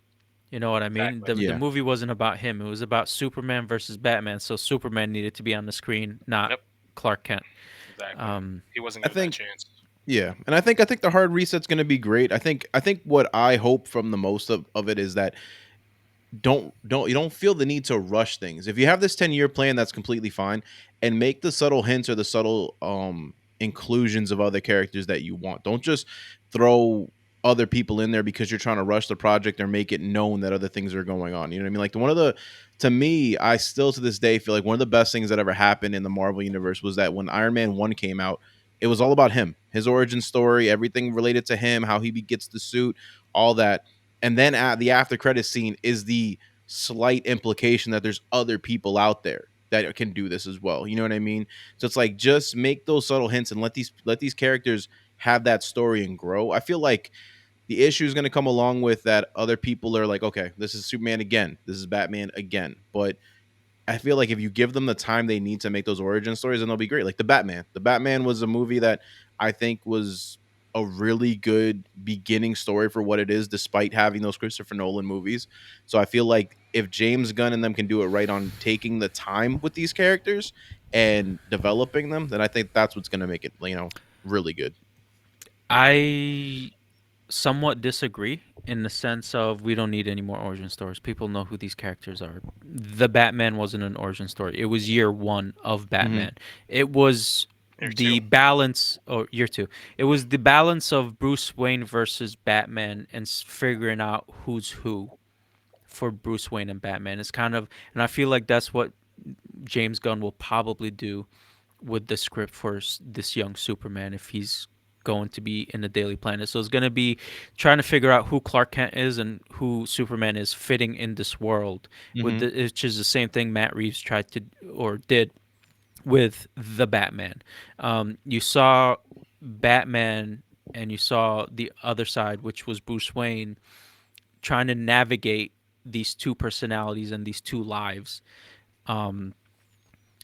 You know what I mean? Exactly. The Yeah. movie wasn't about him. It was about Superman versus Batman. So Superman needed to be on the screen, not Yep. Clark Kent. Exactly. Um, He wasn't I given that think chance. Yeah, and I think the hard reset's going to be great. I think what I hope from the most of it is that don't you don't feel the need to rush things. If you have this 10-year plan, that's completely fine, and make the subtle hints or the subtle inclusions of other characters that you want. Don't just throw other people in there because you're trying to rush the project or make it known that other things are going on. You know what I mean? Like one of the to me, I still to this day feel like one of the best things that ever happened in the Marvel universe was that when Iron Man 1 came out, it was all about him, his origin story, everything related to him, how he gets the suit, all that. And then at the after credit scene is the slight implication that there's other people out there that can do this as well. You know what I mean? So it's like just make those subtle hints and let these characters have that story and grow. I feel like the issue is going to come along with that other people are like, okay, this is Superman again, this is Batman again, but I feel like if you give them the time they need to make those origin stories, then they'll be great. Like the Batman. The Batman was a movie that I think was a really good beginning story for what it is, despite having those Christopher Nolan movies. So I feel like if James Gunn and them can do it right on taking the time with these characters and developing them, then I think that's what's going to make it, really good. I somewhat disagree in the sense of we don't need any more origin stories. People know who these characters are. The Batman wasn't an origin story. It was year one of Hmm. Batman. It was Here too. the balance, or year two. It was the balance of Bruce Wayne versus Batman and figuring out who's who for Bruce Wayne and Batman. It's kind of, and I feel like that's what James Gunn will probably do with the script for this young Superman if he's going to be in the Daily Planet. So it's going to be trying to figure out who Clark Kent is and who Superman is fitting in this world, with Hmm. which is the same thing Matt Reeves tried to or did with the Batman. You saw Batman and you saw the other side, which was Bruce Wayne trying to navigate these two personalities and these two lives. Um,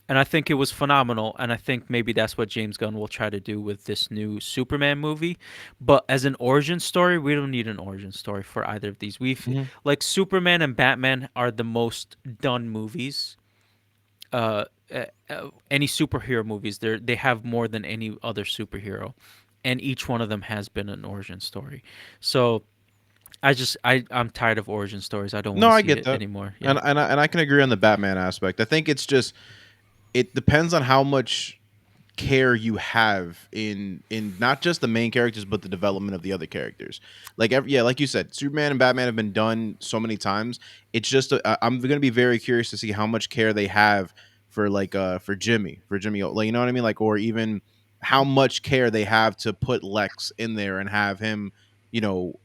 and I think it was phenomenal. And I think maybe that's what James Gunn will try to do with this new Superman movie. But as an origin story, we don't need an origin story for either of these. We've Hmm. like Superman and Batman are the most done movies. Any superhero movies, they have more than any other superhero, and each one of them has been an origin story. So I'm tired of origin stories. I don't want No, to I see get it that, anymore. Yeah. and I can agree on the Batman aspect. I think it's just it depends on how much care you have in not just the main characters but the development of the other characters. Like yeah, like you said, Superman and Batman have been done so many times. It's just I'm going to be very curious to see how much care they have for like for Jimmy, like, you know what I mean, like, or even how much care they have to put Lex in there and have him,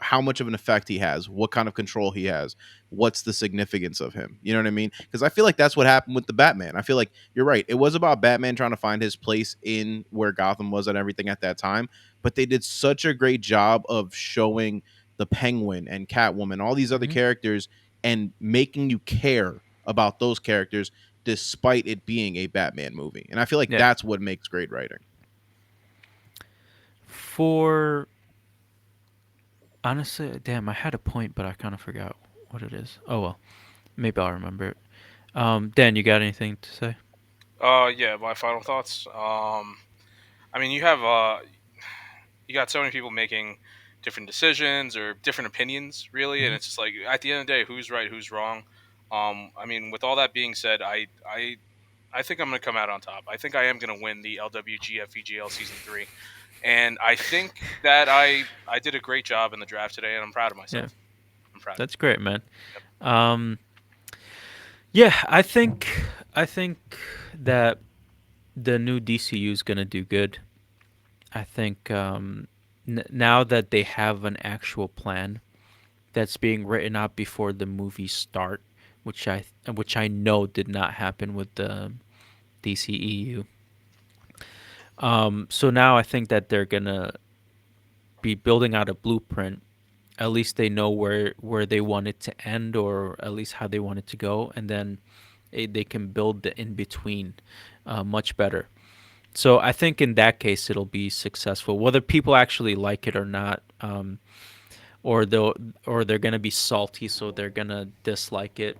how much of an effect he has, what kind of control he has, what's the significance of him, you know what I mean? Because I feel like that's what happened with the Batman. I feel like you're right. It was about Batman trying to find his place in where Gotham was and everything at that time. But they did such a great job of showing the Penguin and Catwoman, all these other Hmm. characters, and making you care about those characters despite it being a Batman movie. And I feel like Yeah. that's what makes great writing. For honestly, damn, I had a point, but I kind of forgot what it is. Oh well, maybe I'll remember it. Dan, you got anything to say? Yeah, my final thoughts. I mean, you got so many people making different decisions or different opinions, really, and Hmm. it's just like at the end of the day, who's right, who's wrong. I mean, with all that being said, I think I'm going to come out on top. I think I am going to win the LWGF EGL season 3, and I think that I did a great job in the draft today, and I'm proud of Yeah, myself. I'm proud of me. that's great, man. Yep. Um, yeah, I think that the new DCU is gonna do good. I think now that they have an actual plan that's being written out before the movies start, which I know did not happen with the DCEU. So now I think that they're gonna be building out a blueprint. At least they know where they want it to end, or at least how they want it to go, and then they can build the in between much better. So I think in that case it'll be successful, whether people actually like it or not, or they're gonna be salty, so they're gonna dislike it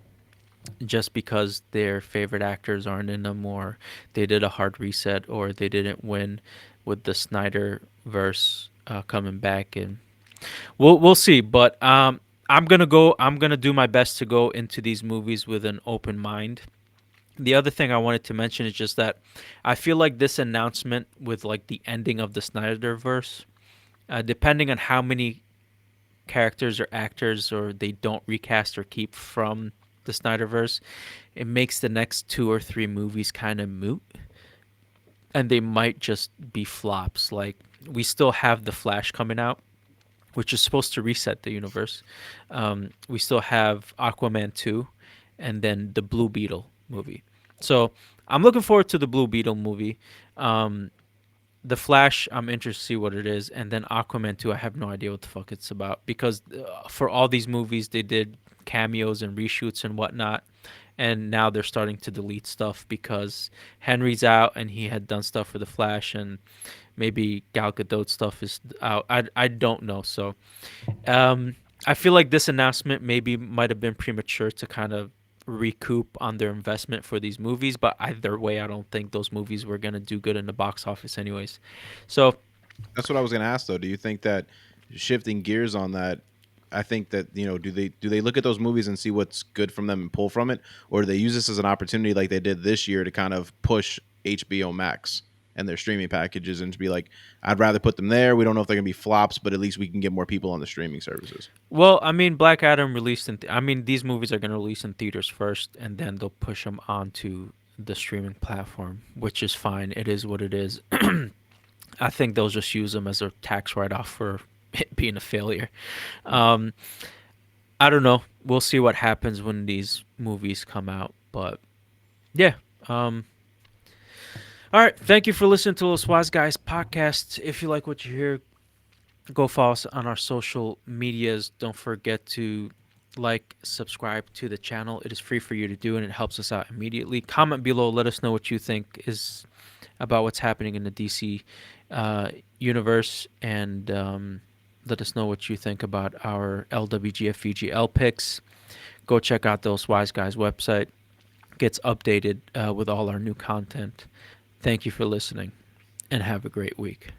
just because their favorite actors aren't in them, or they did a hard reset, or they didn't win with the Snyder verse coming back, and we'll see. But I'm gonna do my best to go into these movies with an open mind. The other thing I wanted to mention is just that I feel like this announcement with like the ending of the Snyderverse, depending on how many characters or actors or they don't recast or keep from the Snyderverse, it makes the next two or three movies kind of moot, and they might just be flops. Like we still have the Flash coming out, which is supposed to reset the universe. We still have Aquaman 2 and then the Blue Beetle movie. So I'm looking forward to the Blue Beetle movie. Um, the Flash, I'm interested to see what it is. And then Aquaman 2, I have no idea what the fuck it's about. Because for all these movies, they did cameos and reshoots and whatnot. And now they're starting to delete stuff because Henry's out and he had done stuff for the Flash, and maybe Gal Gadot stuff is out. I don't know. So I feel like this announcement maybe might have been premature to kind of recoup on their investment for these movies, but either way, I don't think those movies were gonna do good in the box office anyways. So That's what I was going to ask though. Do you think that shifting gears on that, I think that do they look at those movies and see what's good from them and pull from it, or do they use this as an opportunity like they did this year to kind of push HBO Max and their streaming packages and to be like, I'd rather put them there. We don't know if they're gonna be flops, but at least we can get more people on the streaming services. Well, I mean, Black Adam released I mean, these movies are going to release in theaters first, and then they'll push them onto the streaming platform, which is fine. It is what it is. I think they'll just use them as a tax write-off for it being a failure. Um, I don't know. We'll see what happens when these movies come out, but yeah. Um, all right. Thank you for listening to Los Wise Guys podcast. If you like what you hear, go follow us on our social medias. Don't forget to like, subscribe to the channel. It is free for you to do, and it helps us out immediately. Comment below. Let us know what you think is about what's happening in the DC universe, and let us know what you think about our LWGF VGL picks. Go check out those Wise Guys website. Gets updated with all our new content. Thank you for listening, and have a great week.